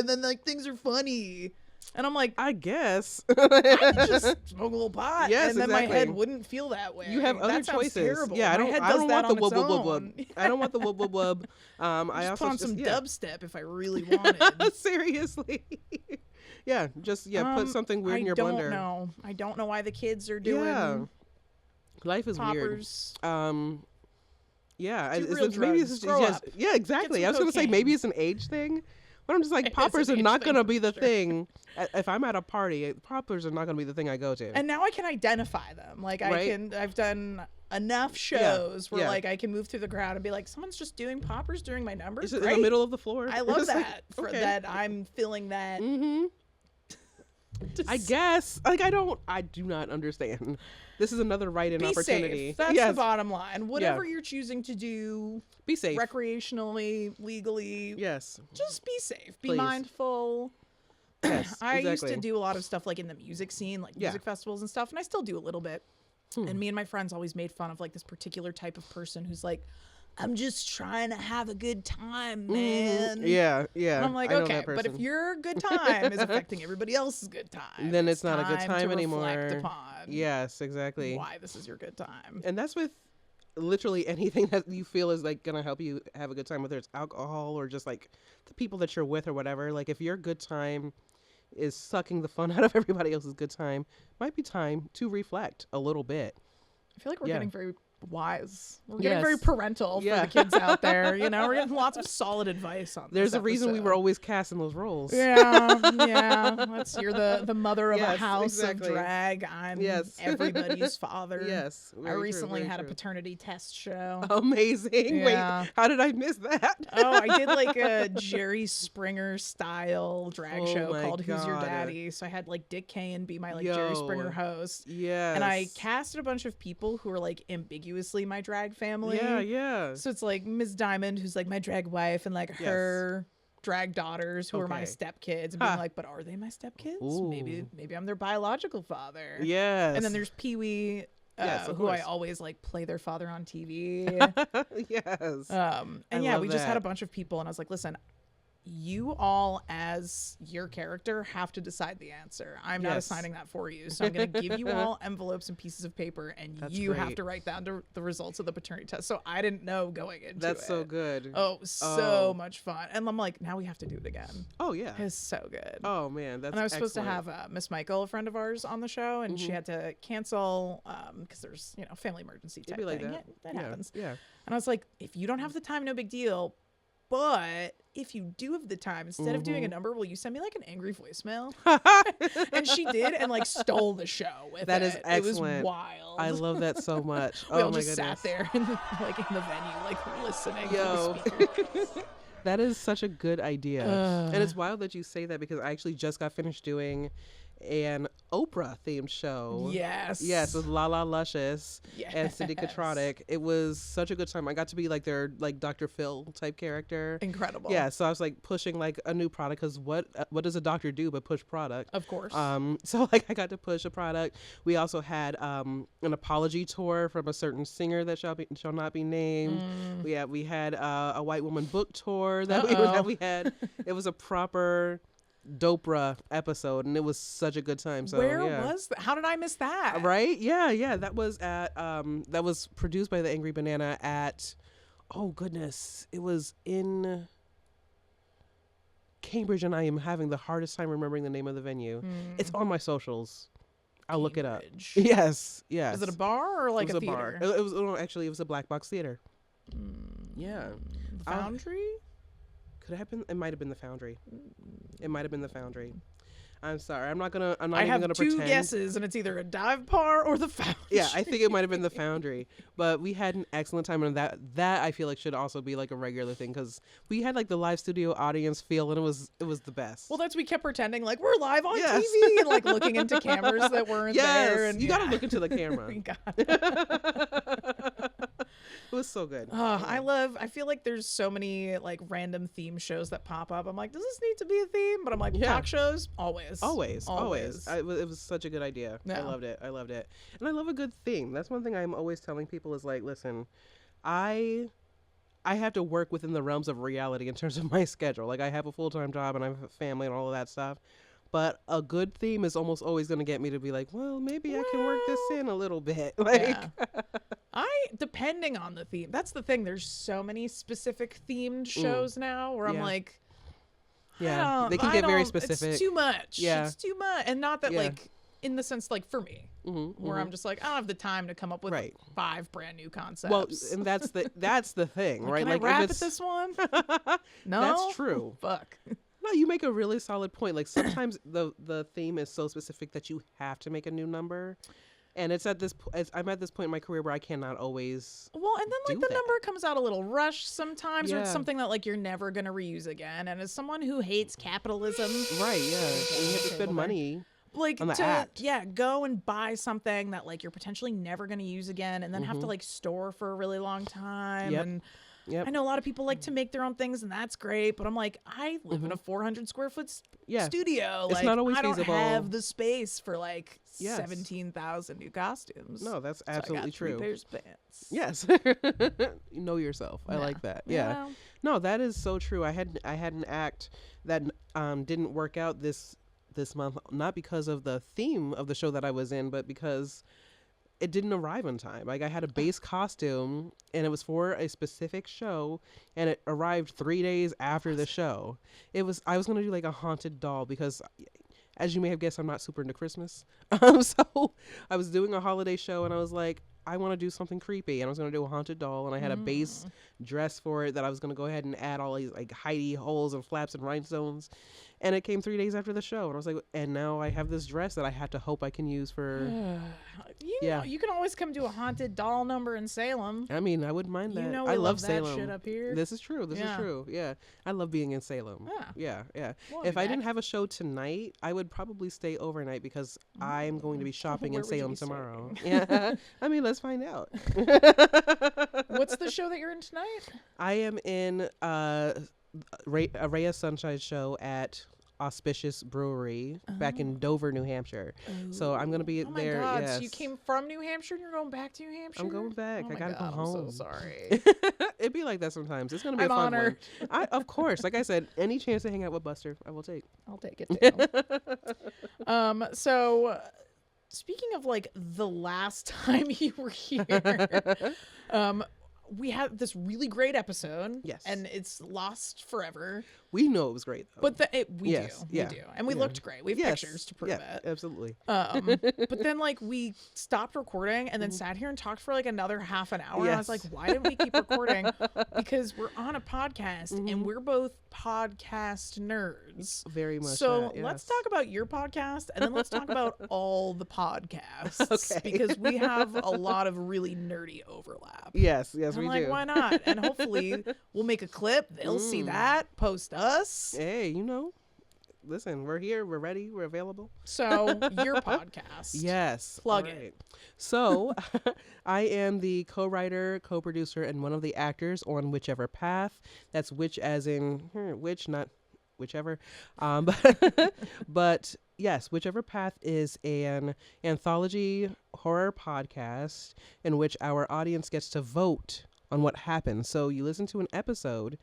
then like things are funny. And I'm like, I guess. I could just smoke a little pot, Yes, and then my exactly. head wouldn't feel that way. You have other That sounds choices. terrible. Yeah, I My don't. head I does don't that want the on wub its wub wub wub. own. I don't want the wub wub wub. I Just also put on some yeah. dubstep if I really wanted. Seriously. Yeah, just put something weird in your blender. I don't know why the kids are doing Yeah. Life is poppers. weird. Yeah, Do is real it, maybe drugs. it's Grow up. yeah, exactly. Get I some was gonna say cocaine. maybe it's an age thing, but I'm just like It's poppers an are age not thing, gonna be the sure. thing. If I'm at a party, poppers are not gonna be the thing I go to. And now I can identify them. Like Right? I've done enough shows where yeah. like I can move through the crowd and be like, someone's just doing poppers during my number. Is it in Great. the middle of the floor? I love It's like, that. For okay. that I'm feeling that. Mm-hmm. I guess. Like I do not understand. This is another write-in Be opportunity. safe. That's yes. the bottom line. Whatever you're choosing to do, Be safe. recreationally, legally, Yes. just be safe. Be Please. mindful. Yes. I used exactly. to do a lot of stuff like in the music scene, like Yeah. music festivals and stuff, and I still do a little bit. And me and my friends always made fun of like this particular type of person who's like, I'm just trying to have a good time, man. Yeah, yeah. And I'm like, I know okay, that but if person. your good time is affecting everybody else's good time, Then it's not a good time time to anymore. reflect upon Yes, exactly. why this is your good time. And that's with literally anything that you feel is like gonna help you have a good time, whether it's alcohol or just like the people that you're with or whatever. Like if your good time is sucking the fun out of everybody else's good time, might be time to reflect a little bit. I feel like we're Yeah. getting very wise. We're getting very Yes. parental Yeah. for the kids out there. You know, we're getting lots of solid advice on There's this a reason we episode. were always cast in those roles. Yeah. You're the mother of a Yes, house exactly. of drag. I'm Yes. everybody's father. Yes. I very true, recently very had a true. paternity test show. Amazing. Yeah. Wait, how did I miss that? Oh, I did like a Jerry Springer style drag Oh show my called Who's Your God. Daddy? So I had like Dick Kane be my like Jerry Yo. Springer host. Yes. And I casted a bunch of people who were like ambiguously my drag family. Yeah, yeah. So it's like Ms. Diamond, who's like my drag wife, and like Yes. her drag daughters who are my Okay. stepkids, and being Ha. like, but are they my stepkids? Ooh. Maybe I'm their biological father. Yes. And then there's Pee-wee, Yes, of who I course. always like play their father on TV. Yes. And I yeah, love we just had a that. bunch of people, and I was like, listen, you all as your character have to decide the answer. I'm not Yes. assigning that for you. So I'm going to give you all envelopes and pieces of paper, and That's you have great. to write down the results of the paternity test. So I didn't know going into That's it. so good. Oh, so much fun. And I'm like, now we have to do it again. Oh yeah. It's so good. Oh man, that's and I was supposed to excellent. have Miss Michael, a friend of ours, on the show, and she had to cancel because there's, family emergency type It'd be like thing. that. Yeah, that Yeah, happens. Yeah. And I was like, if you don't have the time, no big deal. But if you do have the time, instead of doing a number, will you send me like an angry voicemail? And she did, and like stole the show with That it. is It excellent. was wild. I love that so much. We Oh all my just goodness. sat there in the, like in the venue, like listening Yo. to the speakers. That is such a good idea. And it's wild that you say that because I actually just got finished doing an Oprah themed show. Yes. Yes, with La La Luscious and Cindy Yes. Katronic. It was such a good time. I got to be like their like Dr. Phil type character. Incredible. Yeah, so I was like pushing like a new product because what does a doctor do but push product? Of course. So like I got to push a product. We also had an apology tour from a certain singer that shall not be named. We had a white woman book tour that we had. It was a proper Dopra episode, and it was such a good time. So Where yeah. was that? How did I miss that? Right? Yeah. That was at that was produced by the Angry Banana at oh goodness. It was in Cambridge, and I am having the hardest time remembering the name of the venue. It's on my socials. I'll look it up. Cambridge. Yes. Is it a bar or like it was a theater? bar. It was actually it was a black box theater. Yeah. The Foundry? Could have been. It might have been the Foundry. It might have been the Foundry. I'm sorry. I'm not even I have gonna two pretend. guesses, and it's either a dive bar or the Foundry. Yeah, I think it might have been the Foundry, but we had an excellent time, and that I feel like should also be like a regular thing because we had like the live studio audience feel, and it was the best. Well, we kept pretending like we're live on Yes. TV and like looking into cameras that weren't there. And you gotta look into the camera. We got it. It was so good. I feel like there's so many like random theme shows that pop up. I'm like, does this need to be a theme? But I'm like, Yeah. talk shows, always. Always. It was such a good idea. Yeah. I loved it. And I love a good theme. That's one thing I'm always telling people is like, listen, I I have to work within the realms of reality in terms of my schedule. Like I have a full-time job and I have a family and all of that stuff. But a good theme is almost always going to get me to be like, well, maybe I can work this in a little bit. Like, yeah. Depending on the theme. That's the thing. There's so many specific themed shows now where I'm like, yeah, they can get very specific. It's too much. Yeah. It's too much. And not that like, in the sense like for me, where I'm just like, I don't have the time to come up with 5 brand new concepts. Well, and that's the thing, right? Can like I rap if at this one? No, that's true. Fuck. No, you make a really solid point. Like sometimes the theme is so specific that you have to make a new number, and it's at this. I'm at this point in my career where I cannot always. Well, and then like the number comes out a little rushed sometimes, or it's Yeah. something that like you're never gonna reuse again. And as someone who hates capitalism, Right. Yeah. And you have to spend money. Like on the to act. go and buy something that like you're potentially never gonna use again, and then have to like store for a really long time. Yep. And Yep. I know a lot of people like to make their own things, and that's great. But I'm like, I live in a 400 square foot studio. It's like, not always I don't feasible. have the space for like Yes. 17,000 new costumes. No, that's So I absolutely got 3 true. pairs of pants. Yes. You know yourself. I Yeah. like that. Yeah. No, that is so true. I had an act that didn't work out this month, not because of the theme of the show that I was in, but because it didn't arrive on time. Like I had a base costume and it was for a specific show and it arrived 3 days after the show. I was going to do like a haunted doll because as you may have guessed, I'm not super into Christmas. So I was doing a holiday show and I was like, I want to do something creepy. And I was going to do a haunted doll and I had a base dress for it that I was going to go ahead and add all these like hidey holes and flaps and rhinestones. And it came 3 days after the show. And I was like, and now I have this dress that I have to hope I can use for. You know, you can always come do a haunted doll number in Salem. I mean, I wouldn't mind that. You know, I love that Salem. shit up here. This is true. This is true. Yeah. I love being in Salem. Yeah. Well, If I didn't have a show tonight, I would probably stay overnight because I'm going to be shopping in Where would you Salem be tomorrow. Yeah. I mean, let's find out. What's the show that you're in tonight? I am in a Ray of Sunshine show at Auspicious Brewery back in Dover, New Hampshire. So I'm going to be there. Oh my God. Yes. So you came from New Hampshire and you're going back to New Hampshire? I'm going back. Oh I my got to go God, home. I'm so sorry. It'd be like that sometimes. It's going to be I'm a fun honored. one. Of course. Like I said, any chance to hang out with Buster, I will take. I'll take it too. So speaking of like the last time you were here, we had this really great episode. Yes. And it's lost forever. We know it was great, though. But we do. And we Yeah. looked great. We have pictures to prove it. Absolutely. But then like we stopped recording and then sat here and talked for like another half an hour. And I was like, why didn't we keep recording? Because we're on a podcast and we're both podcast nerds. Very much. So let's talk about your podcast and then let's talk about all the podcasts. Okay. Because we have a lot of really nerdy overlap. Yes, And we I'm like, do. why not? And hopefully we'll make a clip. They'll see that, post us. Hey, listen, we're here, we're ready, we're available. So your podcast. Yes. Plug all it. So I am the co-writer, co-producer, and one of the actors on Whichever Path. That's which as in which, not whichever. But yes, Whichever Path is an anthology horror podcast in which our audience gets to vote on what happens. So you listen to an episode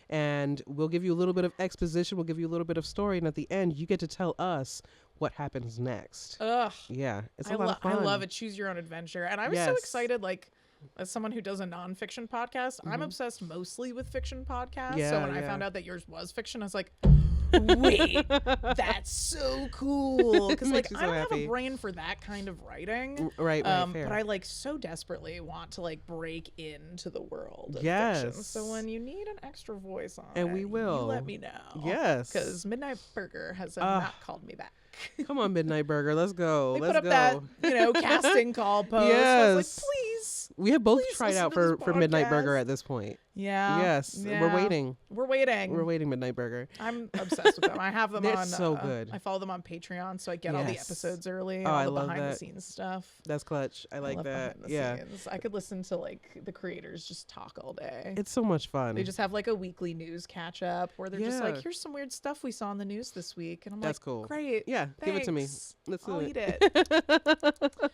and we'll give you a little bit of exposition, we'll give you a little bit of story, and at the end you get to tell us what happens next. Ugh. Yeah, it's a lot of I fun. love it. Choose your own adventure. And I was so Yes. excited, like, as someone who does a nonfiction podcast, I'm obsessed mostly with fiction podcasts. So Yeah, when I yeah. found out that yours was fiction, I was like, wait, that's so cool. Because, like, Makes you I so don't have happy. a brain for that kind of writing. Right, fair. But I, like, so desperately want to, like, break into the world of Yes. fiction. So when you need an extra voice on And it, we will. you let me know. Yes. Because Midnight Burger has not called me back. Come on, Midnight Burger, let's go. They Let's put up go. that, casting call post. I was like, Yes. please. We have both please tried listen out to this for Midnight Burger podcast. at this point. Yeah. Yes, we're waiting. We're waiting. We're waiting, Midnight Burger. I'm obsessed with them. I have them They're on. so good. I follow them on Patreon, so I get all the Yes. episodes early. Oh, all I the love behind the that. scenes stuff. That's clutch. I like love that. behind the Yeah. scenes. I could listen to like the creators just talk all day. It's so much fun. They just have like a weekly news catch up where they're just like, Yeah. here's some weird stuff we saw in the news this week. And I'm That's like, cool. great. Yeah, give it to me. thanks. Let's do I'll it. eat it.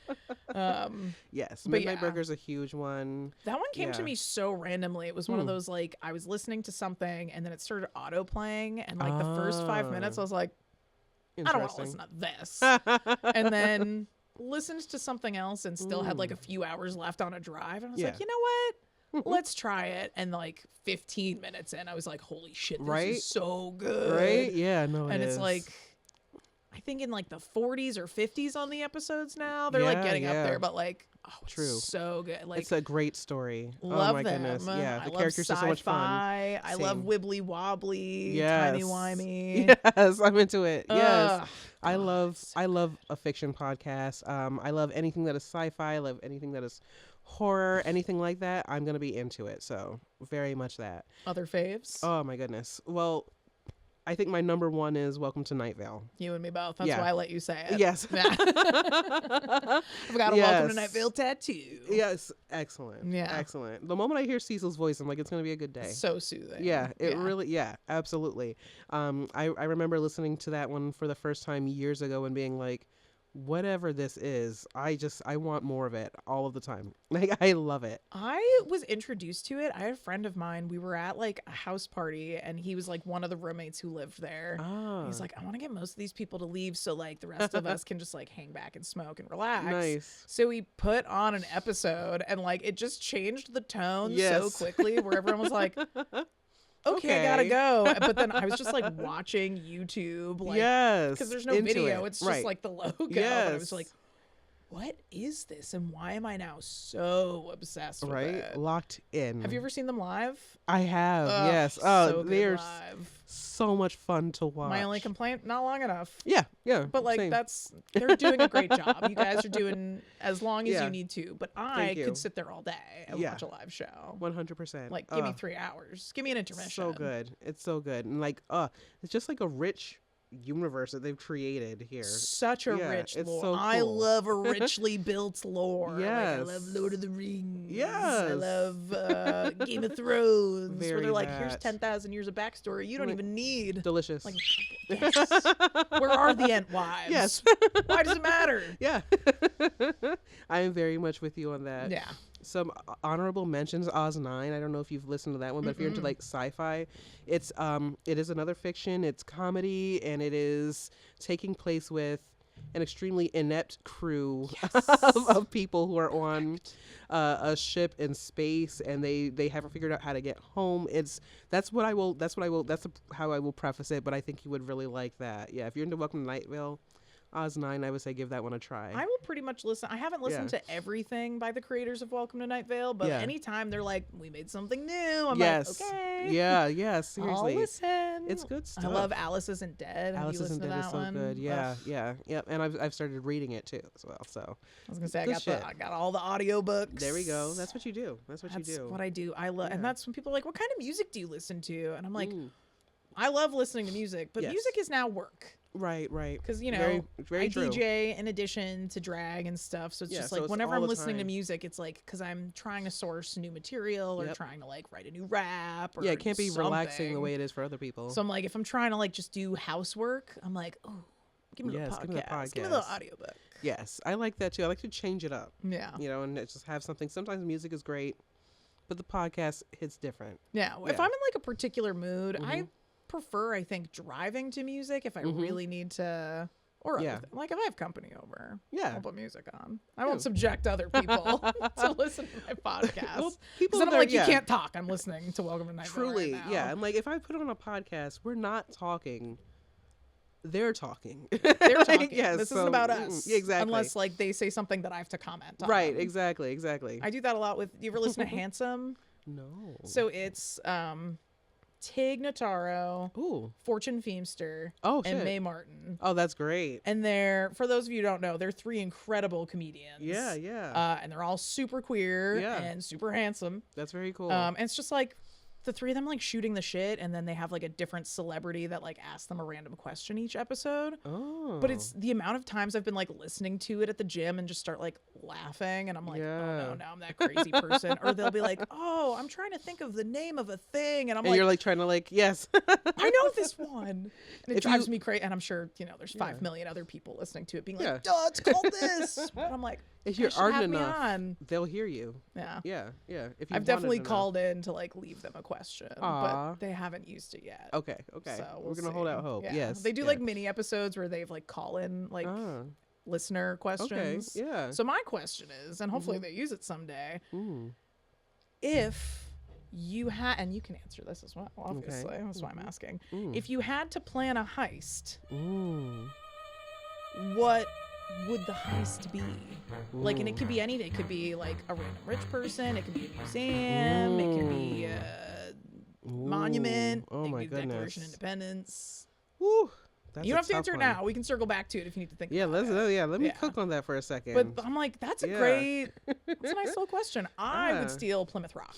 Yes, But Midnight yeah. Burger's a huge one. That one came to Yeah. me so randomly. It was one of those, like, I was listening to something and then it started auto playing, and like the first 5 minutes I was like, I don't want to listen to this. And then listened to something else and still had like a few hours left on a drive, and I was like, you know what? Let's try it. And like 15 minutes in, I was like, holy shit, this is so good. Right? Yeah, no, And it it's is. like, I think in like the 40s or 50s on the episodes now. They're like getting up there, but like, oh, it's True. so good. Like, it's a great story. love oh my them. goodness. Yeah, I the love characters are so much fun. sci-fi. I love Same. wibbly wobbly, Yes. timey wimey. Yes, I'm into it. Yes. Ugh. I love a fiction podcast. I love anything that is sci-fi. I love anything that is horror, anything like that. I'm going to be into it. So, very much that. Other faves? Oh my goodness. Well, I think my number one is Welcome to Night Vale. You and me both. That's Yeah. why I let you say it. Yes. Yeah. I've got a Welcome to Night Vale tattoo. Yes. Excellent. Yeah. Excellent. The moment I hear Cecil's voice, I'm like, it's going to be a good day. So soothing. Yeah, really, absolutely. I remember listening to that one for the first time years ago and being like, whatever this is, I want more of it all of the time. Like, I love it. I was introduced to it. I had a friend of mine. We were at like a house party, and he was like one of the roommates who lived there. Ah. He's like, I want to get most of these people to leave so like the rest of us can just like hang back and smoke and relax. Nice. So he put on an episode, and like it just changed the tone so Yes. quickly, where everyone was like, okay, I gotta go. But then I was just like watching YouTube, like, yes. because there's no into video. it. It's just Right. like the logo. Yes. And I was like, what is this? And why am I now so obsessed with Right? it? Locked in. Have you ever seen them live? I have, Ugh, yes. Oh, so good they're live. so much fun to watch. My only complaint, not long enough. Yeah. But like same. they're doing a great job. You guys are doing as long as Yeah. you need to. But I Thank you. could sit there all day and Yeah. watch a live show. 100%. Like, give me 3 hours. Give me an intermission. So good. It's so good. And like, it's just like a rich universe that they've created here. Such a Yeah, rich it's lore. so I cool. love a richly built lore. Yes. Like, I love Lord of the Rings. Yes. I love Game of Thrones. where Very they're like, here's that. 10,000 years of backstory you don't Like, even need. Delicious. Like, yes. Where are the Entwives? Yes. Why does it matter? Yeah. I am very much with you on that. Yeah. Some honorable mentions, Oz 9. I don't know if you've listened to that one, but if you're into like sci-fi, it is another fiction. It's comedy, and it is taking place with an extremely inept crew of people who are on a ship in space, and they haven't figured out how to get home. That's how I will preface it, but I think you would really like that. Yeah, if you're into Welcome to Night Vale, Oz 9, I would say give that one a try. I will pretty much listen. I haven't listened to everything by the creators of Welcome to Night Vale, but anytime they're like, we made something new, I'm like, okay. Yeah, seriously. I'll listen. It's good stuff. I love Alice Isn't Dead. Have Alice you Isn't listened to Dead that is so one? good. Yeah, Ugh. yeah. And I've started reading it too as well. So I was gonna say Good I got all the audiobooks. there we go. That's what you do. That's What you I do. I love, and Yeah. that's when people are like, "What kind of music do you listen to?" And I'm like, Ooh. I love listening to music, but Yes. music is now work. Right. Because, you know, very I true. DJ in addition to drag and stuff. So it's Yeah, just so like it's whenever all I'm the listening to time. music, it's like because I'm trying to source new material or Yep. trying to like write a new rap. Or Yeah, it can't be relaxing the something. way it is for other people. So I'm like, if I'm trying to like just do housework, I'm like, oh, give me a little Yes, give me the podcast. Give me a little podcast. audiobook. Yes, I like that too. I like to change it up. Yeah. You know, and just have something. Sometimes music is great, but the podcast hits different. Yeah. If Yeah. I'm in like a particular mood, I prefer, I think, driving to music if I really need to. Or Yeah. like if I have company over, Yeah. I'll put music on. I won't subject other people to listen to my podcast. Well, people Because then I'm there- like, you yeah. can't talk. I'm listening to Welcome to Night Vale Truly, right now. yeah. I'm like, if I put on a podcast, we're not talking. They're talking. They're talking. Yes, This so, isn't about us. exactly. Unless like they say something that I have to comment on. Right, exactly. I do that a lot with. You ever listen to Handsome? No. So it's Tig Notaro, Ooh. Fortune Feimster, Oh, and shit. Mae Martin. Oh, that's great. And they're, for those of you who don't know, they're three incredible comedians. Yeah. And they're all super queer Yeah. and super handsome. That's very cool. And it's just like the three of them like shooting the shit, and then they have like a different celebrity that like asks them a random question each episode. oh. But it's the amount of times I've been like listening to it at the gym and just start like laughing, and I'm like, oh Yeah. no, now I'm that crazy person. Or they'll be like, oh, I'm trying to think of the name of a thing, and I'm and like, you're like trying to like, yes. I know this one, and it If drives you- me crazy. And I'm sure there's 5 million other people listening to it, being like, Yeah. duh, it's called this. But I'm like, If you're should ardent have me enough, on. they'll hear you. Yeah. Yeah. If you I've want it definitely enough. called in to like leave them a question, Aw. but they haven't used it yet. Okay. So We're gonna hold out hope. Yeah. Yes. They do like mini episodes where they've like call in like listener questions. Okay. Yeah. So my question is, and hopefully they use it someday, Mm. if you had, and you can answer this as well, obviously. That's why I'm asking. If you had to plan a heist, what would the heist be? Like, and it could be anything. It could be like a random rich person. It could be a museum. It could be a monument. Oh it my could be the Declaration of goodness. Independence. Woo. That's You don't a have to tough answer it one. now. We can circle back to it if you need to think. Yeah, about let's. it. Let me cook on that for a second. But I'm like, that's a great. That's a nice little question. I would steal Plymouth Rock.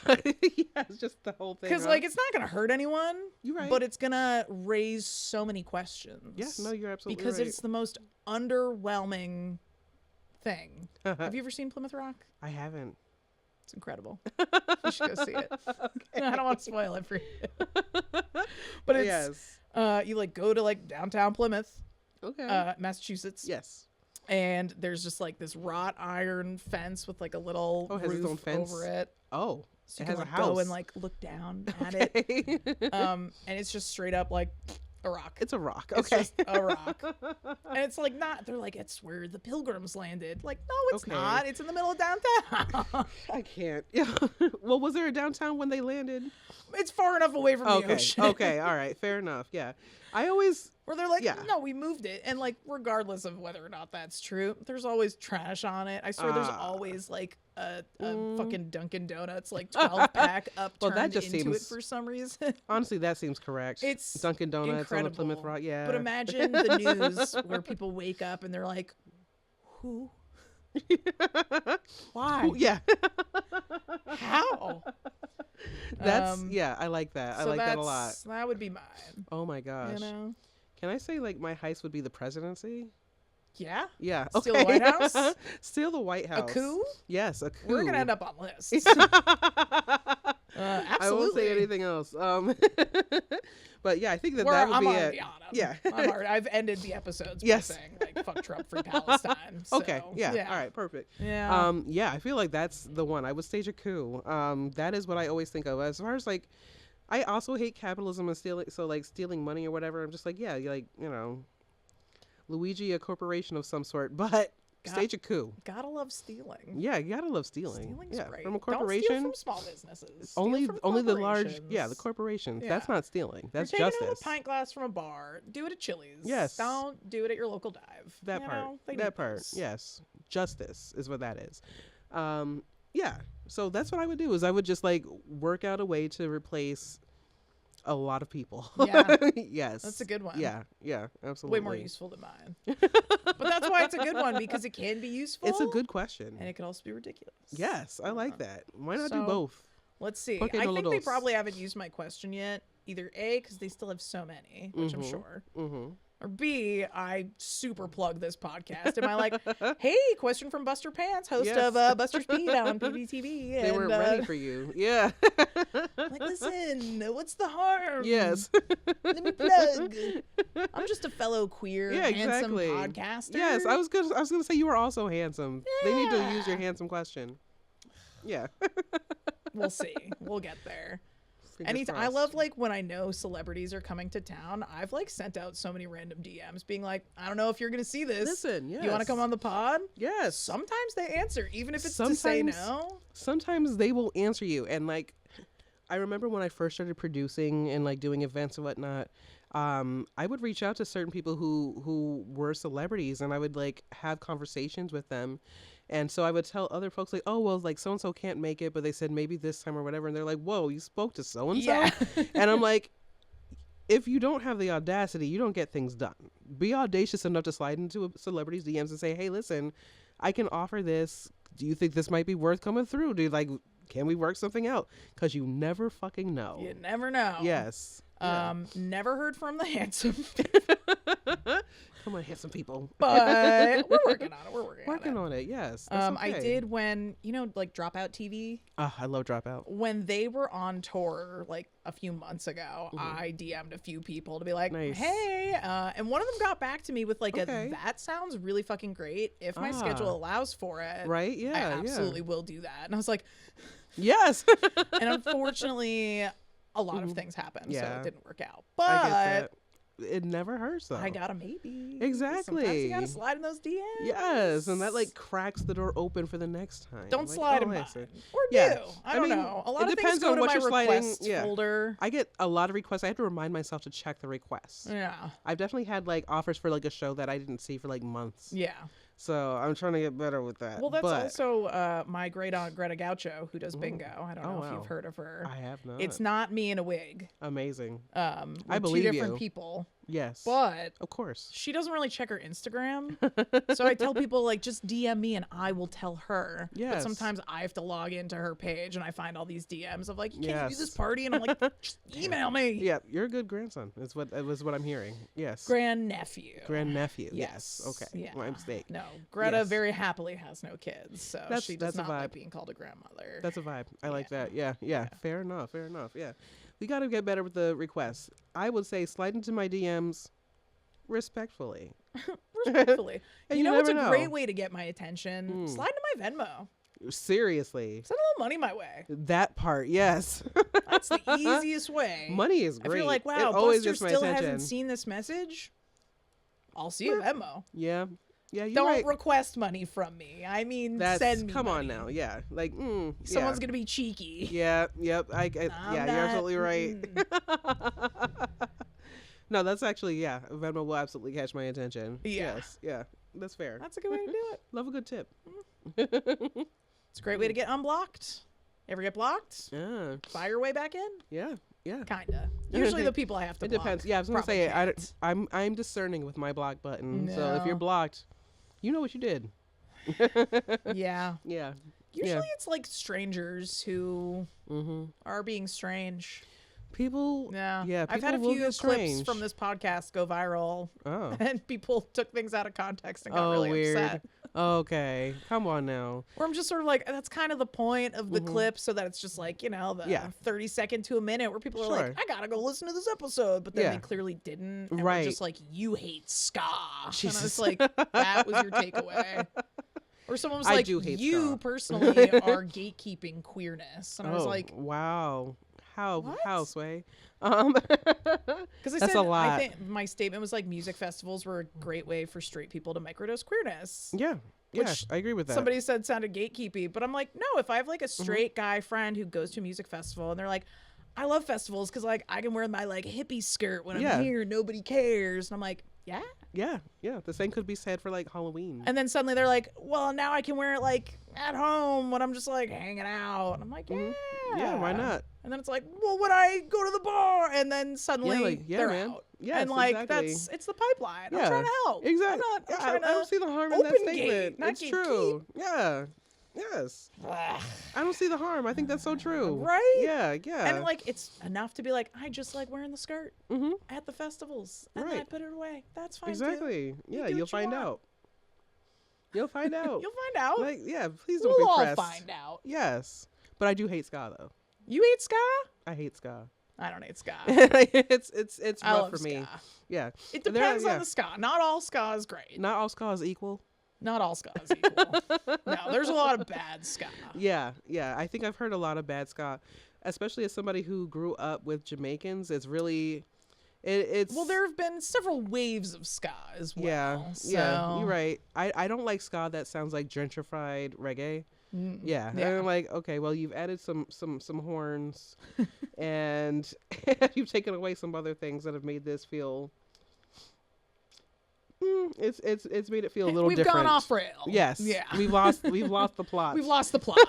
Yeah, it's just the whole thing. Because like it's not gonna hurt anyone. You're right. But it's gonna raise so many questions. Yeah, no, you're absolutely because right. it's the most underwhelming thing. Have you ever seen Plymouth Rock? I haven't. It's incredible. You should go see it. Okay. I don't want to spoil it for you. But it's you like go to like downtown Plymouth, Massachusetts. Yes. And there's just like this wrought iron fence with like a little it has its own roof fence? over it. Oh, So it you has can a like go house. and like look down at it. And it's just straight up like a rock. It's a rock. It's Okay. just a rock. And it's like not, they're like, it's where the pilgrims landed. Like, no, it's not. It's in the middle of downtown. I can't. Yeah. Well, was there a downtown when they landed? It's far enough away from the ocean. Okay. All right. Fair enough. Yeah. I always. Where they're like, no, we moved it. And like, regardless of whether or not that's true, there's always trash on it. I swear there's always like a fucking Dunkin' Donuts, like 12-pack upturned into it for some reason. Honestly, that seems correct. It's Dunkin' Donuts incredible. on the Plymouth Rock. Yeah. But imagine the news where people wake up and they're like, who? Why? Yeah. How? That's I like that. I like that a lot. That would be mine. Oh my gosh. You know? Can I say like my heist would be the presidency? Yeah. Yeah. Steal the White House? Steal the White House. A coup? Yes, a coup. We're gonna end up on lists. Absolutely. I won't say anything else. But yeah, I think that would I'm be already it. on 'em. Yeah. I've ended the episodes by Yes. saying like fuck Trump, free Palestine. So, Okay. Yeah. All right. Perfect. Yeah. Yeah. I feel like that's the one. I would stage a coup. That is what I always think of as far as like. I also hate capitalism and stealing. So like stealing money or whatever. I'm just like, yeah, like Luigi, a corporation of some sort, but stage a coup. Gotta love stealing. Yeah, you gotta love stealing. Stealing's great. From a corporation. Don't steal from small businesses. Steal Only from the large. corporations. Yeah, the corporations. Yeah. That's not stealing. That's You're taking justice. out a pint glass from a bar. Do it at Chili's. Yes. Don't do it at your local dive. That You part. know, they That need part. those. Yes. Justice is what that is. Yeah. So that's what I would do is I would just like work out a way to replace a lot of people. Yeah. Yes. That's a good one. Yeah. Yeah. Absolutely. Way more useful than mine. But that's why it's a good one, because it can be useful. It's a good question. And it can also be ridiculous. Yes. I like that. Why not do So, both? Let's see. Porque I no lo think they dos. probably haven't used my question yet. Either A, because they still have so many, which I'm sure. Mm-hmm. Or B, I super plug this podcast. Am I like, hey, question from Buster Pants, host Yes. of Buster's Pete on Peabody TV. They weren't ready for you. Yeah. I'm like, listen, what's the harm? Yes. Let me plug. I'm just a fellow queer, Yeah, exactly. handsome podcaster. Yes, I was gonna say you were also handsome. They need to use your handsome question. Yeah. We'll see. We'll get there. Fingers Anytime. I crossed. love like when I know celebrities are coming to town. I've like sent out so many random DMs being like, I don't know if you're gonna see this. Listen, yes. You want to come on the pod? Yes. Sometimes they answer, even if it's to say no. Sometimes they will answer you, and like, I remember when I first started producing and like doing events and whatnot. I would reach out to certain people who were celebrities, and I would like have conversations with them. And so I would tell other folks like, oh, well, like so-and-so can't make it, but they said maybe this time or whatever. And they're like, whoa, you spoke to so-and-so? Yeah. And I'm like, if you don't have the audacity, you don't get things done. Be audacious enough to slide into a celebrity's DMs and say, hey, listen, I can offer this. Do you think this might be worth coming through? Can we work something out? Because you never fucking know. You never know. Yes. Never heard from the handsome. Come on, hit some people. But we're working on it. We're working on it. Yes. That's okay. I did when, like Dropout TV. I love Dropout. When they were on tour like a few months ago, I DM'd a few people to be like, Nice. hey, and one of them got back to me with like that sounds really fucking great. If my schedule allows for it, right? Yeah, I absolutely will do that. And I was like, yes. And unfortunately, a lot of things happened, so it didn't work out. But I get that. It never hurts though. I got a maybe. Exactly. Sometimes you gotta slide in those DMs. Yes, and that like cracks the door open for the next time. Don't like, slide in mine. Or do. I don't know. A lot of depends things go on to what my you're sliding. requests folder. I get a lot of requests. I have to remind myself to check the requests. Yeah. I've definitely had like offers for like a show that I didn't see for like months. Yeah. So I'm trying to get better with that. Well, that's also my great aunt Greta Gaucho, who does bingo. I don't know if you've heard of her. I have not. It's not me in a wig. Amazing. I believe two different people. Yes. But of course, she doesn't really check her Instagram. So I tell people like just DM me and I will tell her. Yes. But sometimes I have to log into her page and I find all these DMs of like, can you do this party? And I'm like, just email me. Yeah, you're a good grandson. Is what I'm hearing. Yes. Grandnephew. Yes. Okay. Yeah. My mistake. No, Greta very happily has no kids, so she does not like being called a grandmother. That's a vibe. I like that. Yeah. Fair enough. Yeah. We got to get better with the requests. I would say slide into my DMs respectfully. Respectfully. And you know what's a never great way to get my attention? Slide into my Venmo. Seriously. Send a little money my way. That part, yes. That's the easiest way. Money is great. I feel like, wow, Buster still hasn't seen this message. I'll see a Venmo. Yeah. Yeah, Don't request money from me. I mean, send me come money. on now. Yeah. Like, someone's going to be cheeky. Yeah. Yep. You're absolutely right. No, that's actually, Venmo will absolutely catch my attention. Yeah. Yes. Yeah. That's fair. That's a good way to do it. Love a good tip. It's a great way to get unblocked. Ever get blocked? Yeah. Buy your way back in? Yeah. Kinda. Usually the people I have to block. It depends. Yeah, I was going to say, I'm discerning with my block button. No. So if you're blocked, you know what you did. Yeah. Yeah. Usually it's like strangers who are being strange. People. Yeah. I've had a few clips from this podcast go viral. Oh. And people took things out of context and got really upset. Okay. Come on now. Or I'm just sort of like, that's kind of the point of the clip, so that it's just like, the 30-second to a minute where people are like, I gotta go listen to this episode. But then they clearly didn't. And were just like, you hate ska. Jesus. And I was like, that was your takeaway. Or someone was like, you ska. personally are gatekeeping queerness. And I was like, wow. How, Sway? Because that's a lot. I think my statement was like, music festivals were a great way for straight people to microdose queerness. Yeah. Which I agree with that. Somebody said sounded gatekeepy, but I'm like, no, if I have like a straight guy friend who goes to a music festival and they're like, I love festivals because like I can wear my like hippie skirt when I'm here, nobody cares. And I'm like, yeah. The same could be said for like Halloween. And then suddenly they're like, well, now I can wear it like at home when I'm just like hanging out. And I'm like, yeah, why not? And then it's like, well, when I go to the bar, and then suddenly they're out. Yes, and like exactly. it's the pipeline. I'm trying to help. Exactly. I don't see the harm in that statement. It's true. Yeah. Yes. I don't see the harm. I think that's so true. Right? Yeah. And like, it's enough to be like, I just like wearing the skirt at the festivals, and then I put it away. That's fine. Exactly. Too. Yeah. You'll find out. You'll find out. You'll find out. Like, please don't be pressed. We'll all find out. Yes. But I do hate ska though. You hate ska? I hate ska. I don't hate ska. it's rough for me. Ska. Yeah. It depends on the ska. Not all ska is great. Not all ska is equal. Not all ska is equal. No, there's a lot of bad ska. Yeah. I think I've heard a lot of bad ska, especially as somebody who grew up with Jamaicans. It's really, it's. Well, there have been several waves of ska as well. Yeah, you're right. I don't like ska that sounds like gentrified reggae. Yeah. And I'm like, okay, well, you've added some horns, and you've taken away some other things that have made this feel. It's made it feel a little different. We've gone off rail. Yes. Yeah. We've lost the plot. We've lost the plot.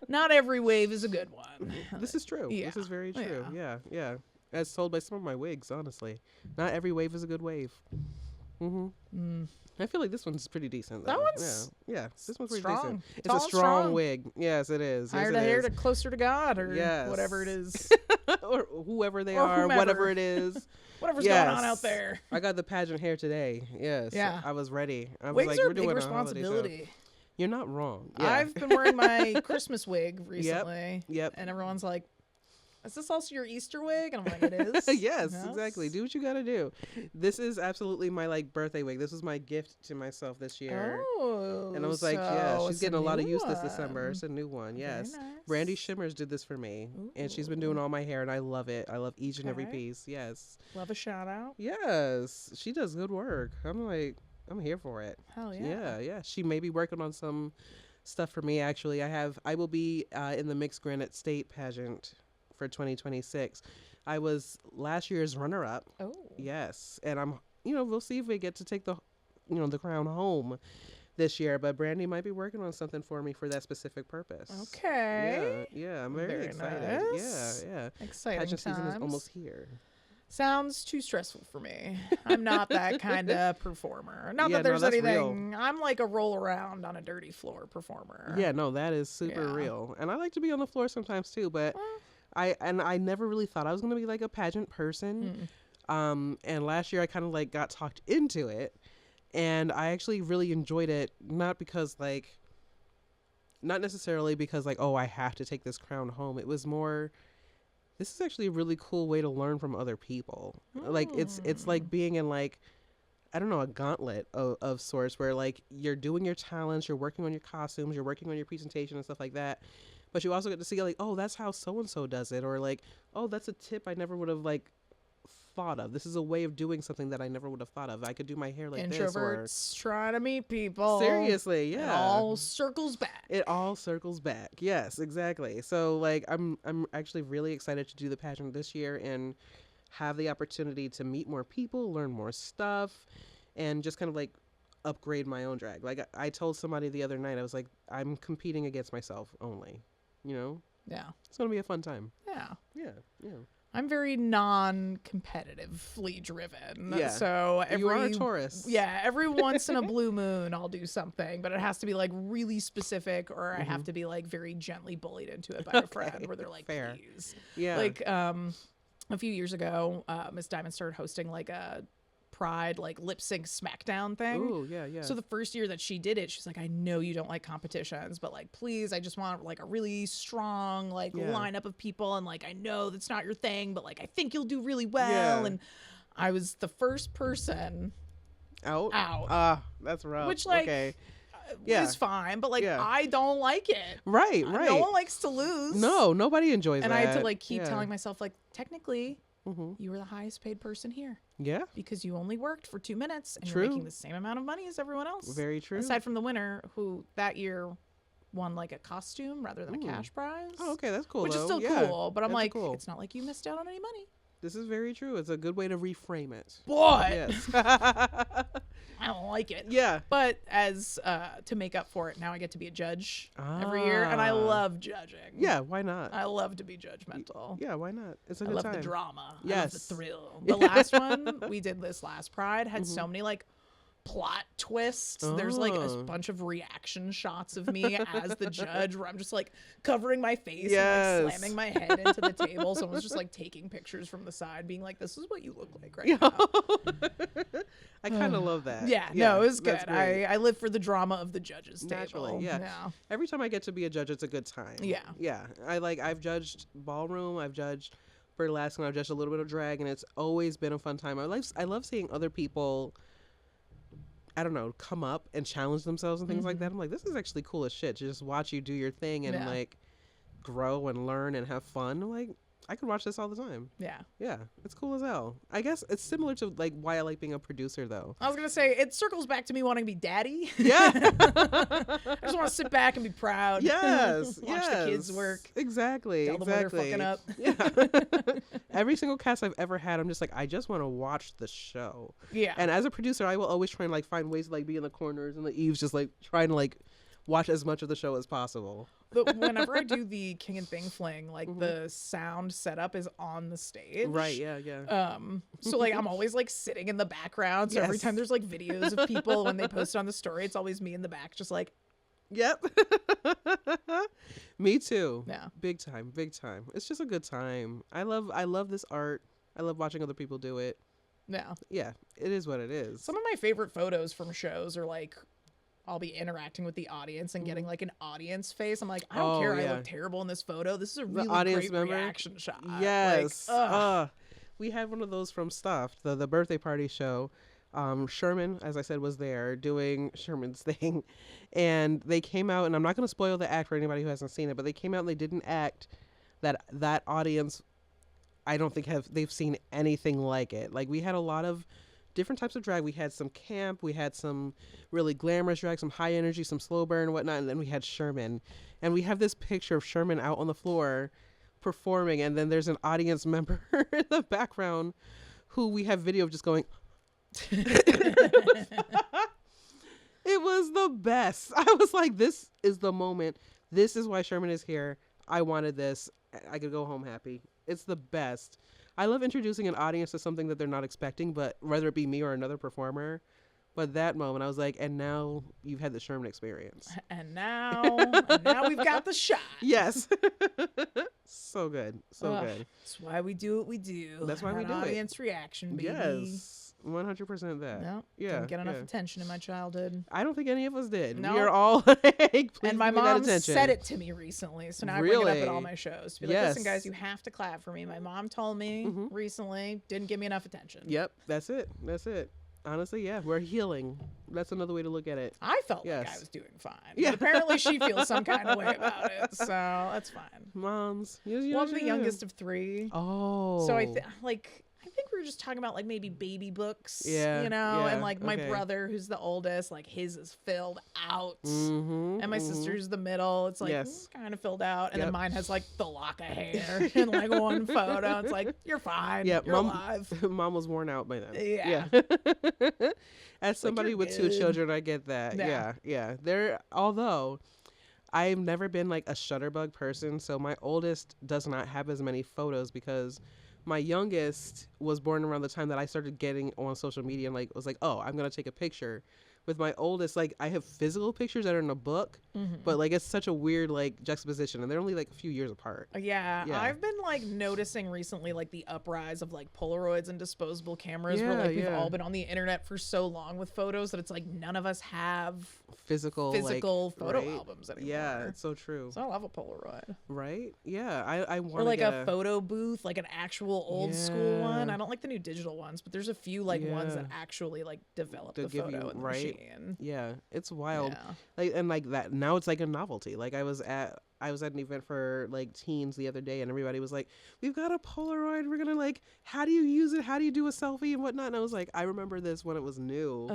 Not every wave is a good one. This is true. Yeah. This is very true. Yeah. As told by some of my wigs, honestly. Not every wave is a good wave. I feel like this one's pretty decent, though. That one's this one's pretty strong. decent. It's Tall a strong wig. Yes, it is. Higher to hair to closer to God, or whatever it is. or whoever they Or are, whomever. whatever it is. Whatever's Yes. going on out there. I got the pageant hair today. Yes. Yeah. I was ready. I was Wigs like, are we're a big doing a holiday show. responsibility. You're not wrong. Yeah. I've been wearing my Christmas wig recently. Yep. And everyone's like, is this also your Easter wig? And I'm like, it is. Yes, exactly. Do what you gotta do. This is absolutely my like birthday wig. This was my gift to myself this year. Oh. And I was like, yeah, she's getting a lot of use this December. It's a new one. Yes. Very nice. Brandy Shimmers did this for me. And she's been doing all my hair and I love it. I love each and every Okay. piece. Yes. Love a shout out. Yes. She does good work. I'm here for it. Hell yeah. Yeah. She may be working on some stuff for me actually. I will be in the Mixed Granite State pageant for 2026. I was last year's runner-up. Oh. Yes. And I'm, we'll see if we get to take the crown home this year, but Brandy might be working on something for me for that specific purpose. Okay. Yeah, I'm very excited. Nice. Yeah. Exciting Pageant season is times. almost here. Sounds too stressful for me. I'm not that kind of performer. Not Yeah, that there's no, that's anything. I'm like a roll around on a dirty floor performer. Yeah, no, that is super Yeah. real. And I like to be on the floor sometimes too, but I never really thought I was going to be like a pageant person. And last year I kind of like got talked into it, and I actually really enjoyed it, not necessarily because like, oh, I have to take this crown home. It was more, this is actually a really cool way to learn from other people. Like it's like being in like, I don't know, a gauntlet of sorts where like you're doing your talents, you're working on your costumes, you're working on your presentation and stuff like that. But you also get to see like, oh, that's how so-and-so does it. Or like, oh, that's a tip I never would have like thought of. This is a way of doing something that I never would have thought of. I could do my hair like this. Introverts try to meet people. Seriously, yeah. It all circles back. It all circles back. Yes, exactly. So like I'm actually really excited to do the pageant this year and have the opportunity to meet more people, learn more stuff, and just kind of like upgrade my own drag. Like I told somebody the other night, I was like, I'm competing against myself only. Yeah. It's gonna be a fun time. Yeah. Yeah. I'm very non-competitively driven. Yeah. So You are a Taurus. Yeah, every once in a blue moon I'll do something, but it has to be like really specific, or I have to be like very gently bullied into it by a friend where they're like, Fair. please. Yeah. Like a few years ago, Miss Diamond started hosting like a Pride like lip sync smackdown thing. Ooh, yeah. So the first year that she did it, she's like, I know you don't like competitions, but like, please, I just want like a really strong like lineup of people, and like, I know that's not your thing, but like, I think you'll do really well. Yeah. And I was the first person out. That's rough. which like okay. is fine, but like, I don't like it. Right. No one likes to lose. No, nobody enjoys and that. I had to like keep telling myself like, technically, you were the highest paid person here. Yeah. Because you only worked for 2 minutes and True. you're making the same amount of money as everyone else. Very true. Aside from the winner, who that year won like a costume rather than a cash prize. Oh, okay, that's cool. Which is though. still Yeah, cool, but I'm that's like, cool. it's not like you missed out on any money. This is very true. It's a good way to reframe it. But Yes. I don't like it. Yeah. But as to make up for it, now I get to be a judge every year, and I love judging. Yeah, why not? I love to be judgmental. Yeah, why not? It's a I good love time. the drama. I love Yes. the thrill. The last one we did this last Pride had so many like plot twists. There's like a bunch of reaction shots of me as the judge where I'm just like covering my face and like slamming my head into the table. Someone's just like taking pictures from the side being like, this is what you look like right now. I kind of love that. Yeah, no, it was good. that's great. I live for the drama of the judges Naturally, table. yeah. Every time I get to be a judge, it's a good time. Yeah. Yeah. I've judged ballroom, I've judged burlesque, and I've judged a little bit of drag, and it's always been a fun time. I love seeing other people, I don't know, come up and challenge themselves and things like that. I'm like, this is actually cool as shit to just watch you do your thing and like grow and learn and have fun. I'm like, I could watch this all the time. Yeah. Yeah, it's cool as hell. I guess it's similar to like why I like being a producer though. I was going to say, it circles back to me wanting to be daddy. Yeah. I just want to sit back and be proud. Yes. Watch the kids work. Exactly. Tell them when they're fucking up. Yeah. Every single cast I've ever had, I'm just like, I just want to watch the show. Yeah. And as a producer, I will always try and like find ways to like be in the corners and the eaves, just like trying to like watch as much of the show as possible. But whenever I do the King and Thing Fling, like the sound setup is on the stage. Right. Yeah. So like I'm always like sitting in the background. So every Yes. time there's like videos of people when they post it on the story, it's always me in the back, just like Yep. Me too. Yeah. Big time. Big time. It's just a good time. I love this art. I love watching other people do it. Yeah. Yeah, it is what it is. Some of my favorite photos from shows are like, I'll be interacting with the audience and getting like an audience face. I'm like, I don't care. I look terrible in this photo. This is a really great reaction shot. Yes. Like, we had one of those from Stuffed, the birthday party show. Sherman, as I said, was there doing Sherman's thing. And they came out, and I'm not going to spoil the act for anybody who hasn't seen it, but they came out and they didn't act that audience. I don't think they've seen anything like it. Like, we had a lot of different types of drag. We had some camp, we had some really glamorous drag, some high energy, some slow burn and whatnot, and then we had Sherman. And we have this picture of Sherman out on the floor performing, and then there's an audience member in the background who we have video of just going it was the best. I was like, this is the moment. This is why Sherman is here. I wanted this. I could go home happy. It's the best. I love introducing an audience to something that they're not expecting, but whether it be me or another performer. But that moment, I was like, and now you've had the Sherman experience. And now we've got the shot. Yes. So good. So good. That's why we do what we do. That's why we do audience reaction, baby. Yes. 100% that. No, yeah. Didn't get enough attention in my childhood. I don't think any of us did. No. We are all like, and my mom said it to me recently, so now I bring it up at all my shows. To be like, listen, guys, you have to clap for me. My mom told me recently, didn't give me enough attention. Yep, that's it. That's it. Honestly, yeah, we're healing. That's another way to look at it. I felt like I was doing fine. Yeah. But apparently she feels some kind of way about it, so that's fine. Moms. Well, I'm the youngest of 3. Oh. So I think we were just talking about like maybe baby books, and like my brother who's the oldest, like his is filled out, and my sister's the middle. It's like kind of filled out, and then mine has like the lock of hair in like one photo. It's like you're fine, you're alive. Mom was worn out by then. Yeah. As somebody with 2 children, I get that. Yeah. Although I've never been like a shutterbug person, so my oldest does not have as many photos because my youngest was born around the time that I started getting on social media and like was like, oh, I'm gonna take a picture. With my oldest, like I have physical pictures that are in a book, but like it's such a weird like juxtaposition, and they're only like a few years apart. Yeah, I've been like noticing recently like the uprise of like Polaroids and disposable cameras, where like we've all been on the internet for so long with photos that it's like none of us have physical photo albums anymore. Yeah, it's so true. So I love a Polaroid. Right? Yeah, I want or like a photo booth, like an actual old school one. I don't like the new digital ones, but there's a few like ones that actually like develop the photo in the machine. Yeah, it's wild. Yeah. Like and like that now it's like a novelty. Like I was at an event for like teens the other day, and everybody was like, we've got a Polaroid, we're gonna like, how do you use it, how do you do a selfie and whatnot, and I was like, I remember this when it was new.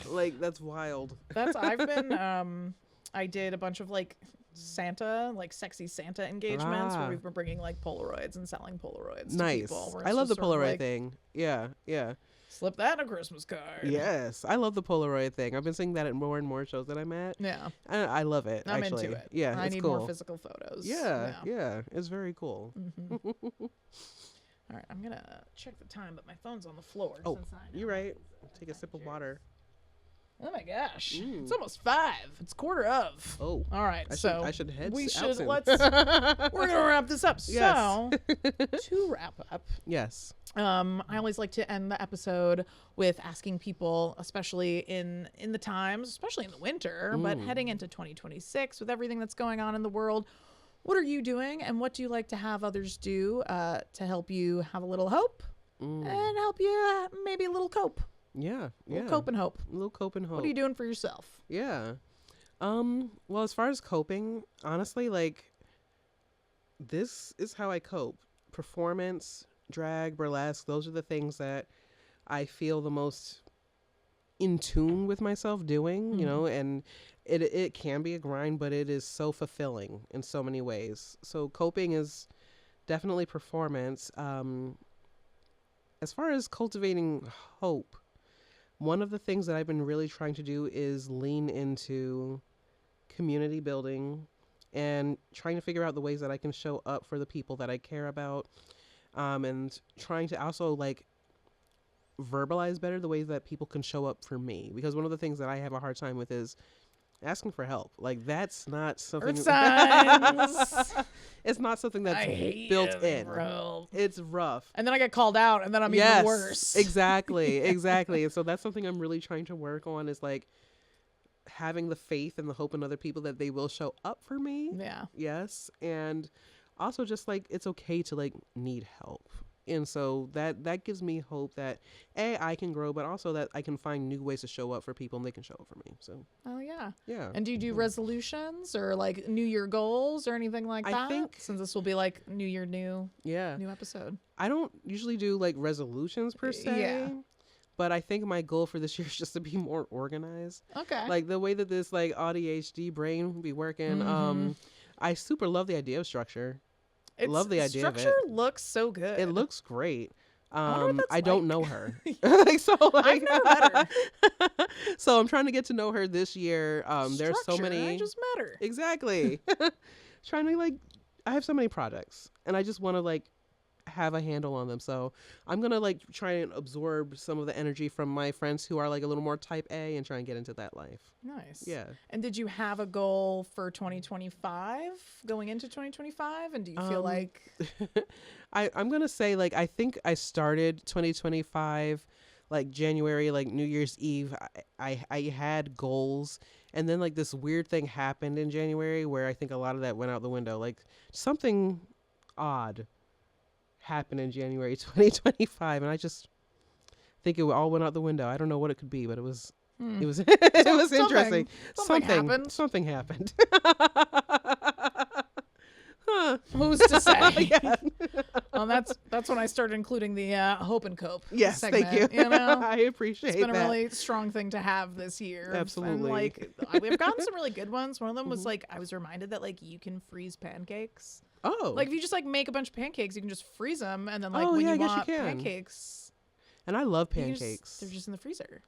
Like that's wild. I've been I did a bunch of like Santa, like sexy Santa engagements where we've been bringing like Polaroids and selling Polaroids to people. I love the Polaroid thing. Yeah. Slip that in a Christmas card. Yes, I love the Polaroid thing. I've been seeing that at more and more shows that I'm at. Yeah, I love it. I'm actually. into it. Yeah, I it's need cool. more physical photos. Yeah, it's very cool. All right, I'm gonna check the time, but my phone's on the floor. Oh, you're right. Take a sip of water. Oh my gosh, it's almost 5. It's 1:15. Oh, all right. I should head. We should. Soon. We're gonna wrap this up. Yes. So to wrap up, yes. I always like to end the episode with asking people, especially in the times, especially in the winter, but heading into 2026 with everything that's going on in the world, what are you doing, and what do you like to have others do to help you have a little hope and help you maybe a little cope. Yeah. A little cope and hope. A little cope and hope. What are you doing for yourself? Yeah. Well, as far as coping, honestly, like, this is how I cope. Performance, drag, burlesque, those are the things that I feel the most in tune with myself doing, you know, and it can be a grind, but it is so fulfilling in so many ways. So coping is definitely performance. As far as cultivating hope, one of the things that I've been really trying to do is lean into community building and trying to figure out the ways that I can show up for the people that I care about, and trying to also like verbalize better the ways that people can show up for me. Because one of the things that I have a hard time with is asking for help. Like, that's not something. Earth signs. It's not something that's I hate built in. bro. It's rough. And then I get called out, and then I'm even worse. Exactly. And so that's something I'm really trying to work on, is like having the faith and the hope in other people that they will show up for me. Yeah. Yes. And also just like, it's okay to like need help. And so that gives me hope that I can grow, but also that I can find new ways to show up for people and they can show up for me. So Oh yeah. yeah. And do you do resolutions or like New Year goals or anything like that? I think, since this will be like New Year, new episode. I don't usually do like resolutions per se. Yeah. But I think my goal for this year is just to be more organized. Okay. Like the way that this like ADHD brain will be working. I super love the idea of structure. Love the idea of it. Structure looks so good. It looks great. I don't know her. I've never met her. So I'm trying to get to know her this year. There's so many. I just met her. Exactly. Trying to like, I have so many projects and I just want to like have a handle on them. So I'm going to like try and absorb some of the energy from my friends who are like a little more type A and try and get into that life. Nice. Yeah. And did you have a goal for 2025 going into 2025? And do you feel like I'm going to say like, I think I started 2025 like January, like New Year's Eve. I had goals, and then like this weird thing happened in January where I think a lot of that went out the window. Like something odd happened in January 2025, and I just think it all went out the window. I don't know what it could be, but it was it was interesting. Something happened. Huh. Who's to say? Yeah. Well, that's when I started including the hope and cope. Yes, segment, thank you. You know, I appreciate that. It's been a really strong thing to have this year. Absolutely. And like we've gotten some really good ones. One of them was like I was reminded that like you can freeze pancakes. Oh. Like if you just like make a bunch of pancakes, you can just freeze them, and then like Oh, when yeah, I you guess you want can. pancakes, And I love you can pancakes. they're just in the freezer.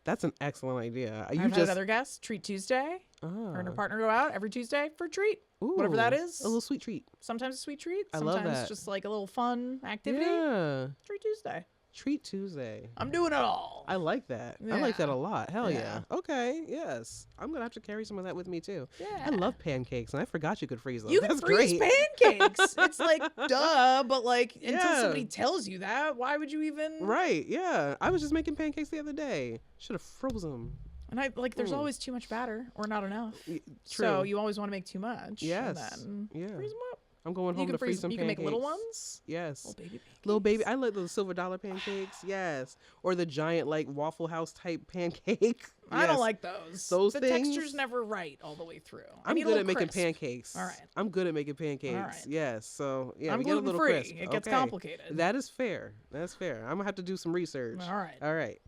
That's an excellent idea. I've had other guests treat Tuesday. Her and her partner go out every Tuesday for a treat. Whatever that is. A little sweet treat. Sometimes a sweet treat. I Sometimes love that. just like a little fun activity. Yeah. Treat Tuesday. Treat Tuesday. I'm doing it all. I like that. I like that a lot. Hell yeah. Okay. Yes. I'm going to have to carry some of that with me too. Yeah. I love pancakes, and I forgot you could freeze them. You can That's freeze great. pancakes. It's like, duh, but like until Yeah. somebody tells you that, why would you even? Right. Yeah. I was just making pancakes the other day. Should have froze them. And I like, there's always too much batter or not enough. True. So you always want to make too much. Yes. And then freeze them up. I'm going home You can to freeze some You pancakes. can make little ones. Yes. Little baby pancakes. Little baby. I like those silver dollar pancakes. Yes. Or the giant like Waffle House type pancake. I don't Yes. like those. Those the things? texture's never right all the way through. I I'm need a good little at making crisp. pancakes. All right. I'm good at making pancakes. All right. Yes. So yeah, I'm we get a little gluten-free. crisp. It gets Okay. complicated. That is fair. That's fair. I'm gonna have to do some research. All right. All right.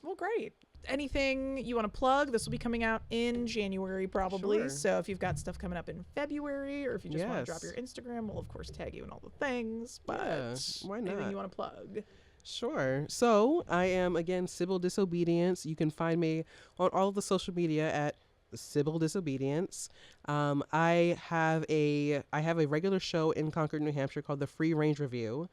Well, great. Anything you want to plug? This will be coming out in January probably. Sure. So if you've got stuff coming up in February, or if you just want to drop Yes. your Instagram, we'll of course tag you in all the things. But Yeah, why anything not? you want to plug? Sure. So I am again Sybil Disobedience. You can find me on all of the social media at Sybil Disobedience. I have a regular show in Concord, New Hampshire called the Free Range Review.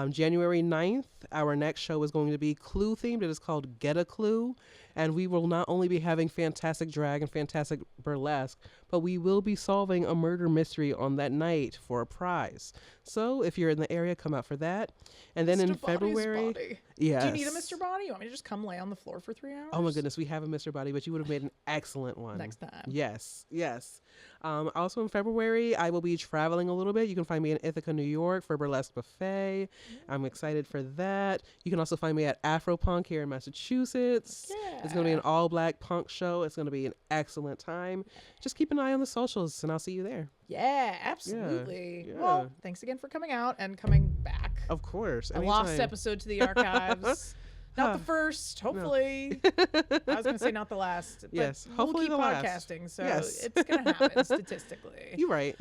January 9th, our next show is going to be clue themed. It is called Get a Clue. And we will not only be having fantastic drag and fantastic burlesque, but we will be solving a murder mystery on that night for a prize. So if you're in the area, come out for that. And then in Mr. Body's February, body. yes. Do you need a Mr. Body? You want me to just come lay on the floor for 3 hours? Oh my goodness, we have a Mr. Body, but you would have made an excellent one. Next time. Yes, yes. Also in February, I will be traveling a little bit. You can find me in Ithaca, New York for Burlesque Buffet. I'm excited for that. You can also find me at Afropunk here in Massachusetts. Yeah. It's going to be an all-black punk show. It's going to be an excellent time. Just keep an eye on the socials, and I'll see you there. Yeah, absolutely. Yeah. Well, thanks again for coming out and coming back. Of course. A lost anytime. episode to the archives. Not the first, hopefully. I was going to say not the last. But Yes, we'll hopefully keep the last. podcasting, so Yes. it's going to happen statistically. You're right.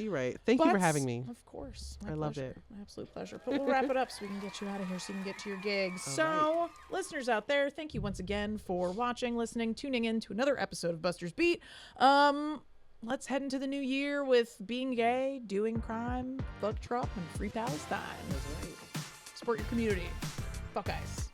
Thank you for having me. Of course. I loved it. My absolute pleasure. But we'll wrap it up so we can get you out of here so you can get to your gigs. All So, listeners out there, thank you once again for watching, listening, tuning in to another episode of Buster's Beat. Let's head into the new year with being gay, doing crime, fuck Trump, and free Palestine. That's right. Support your community. Fuck ICE.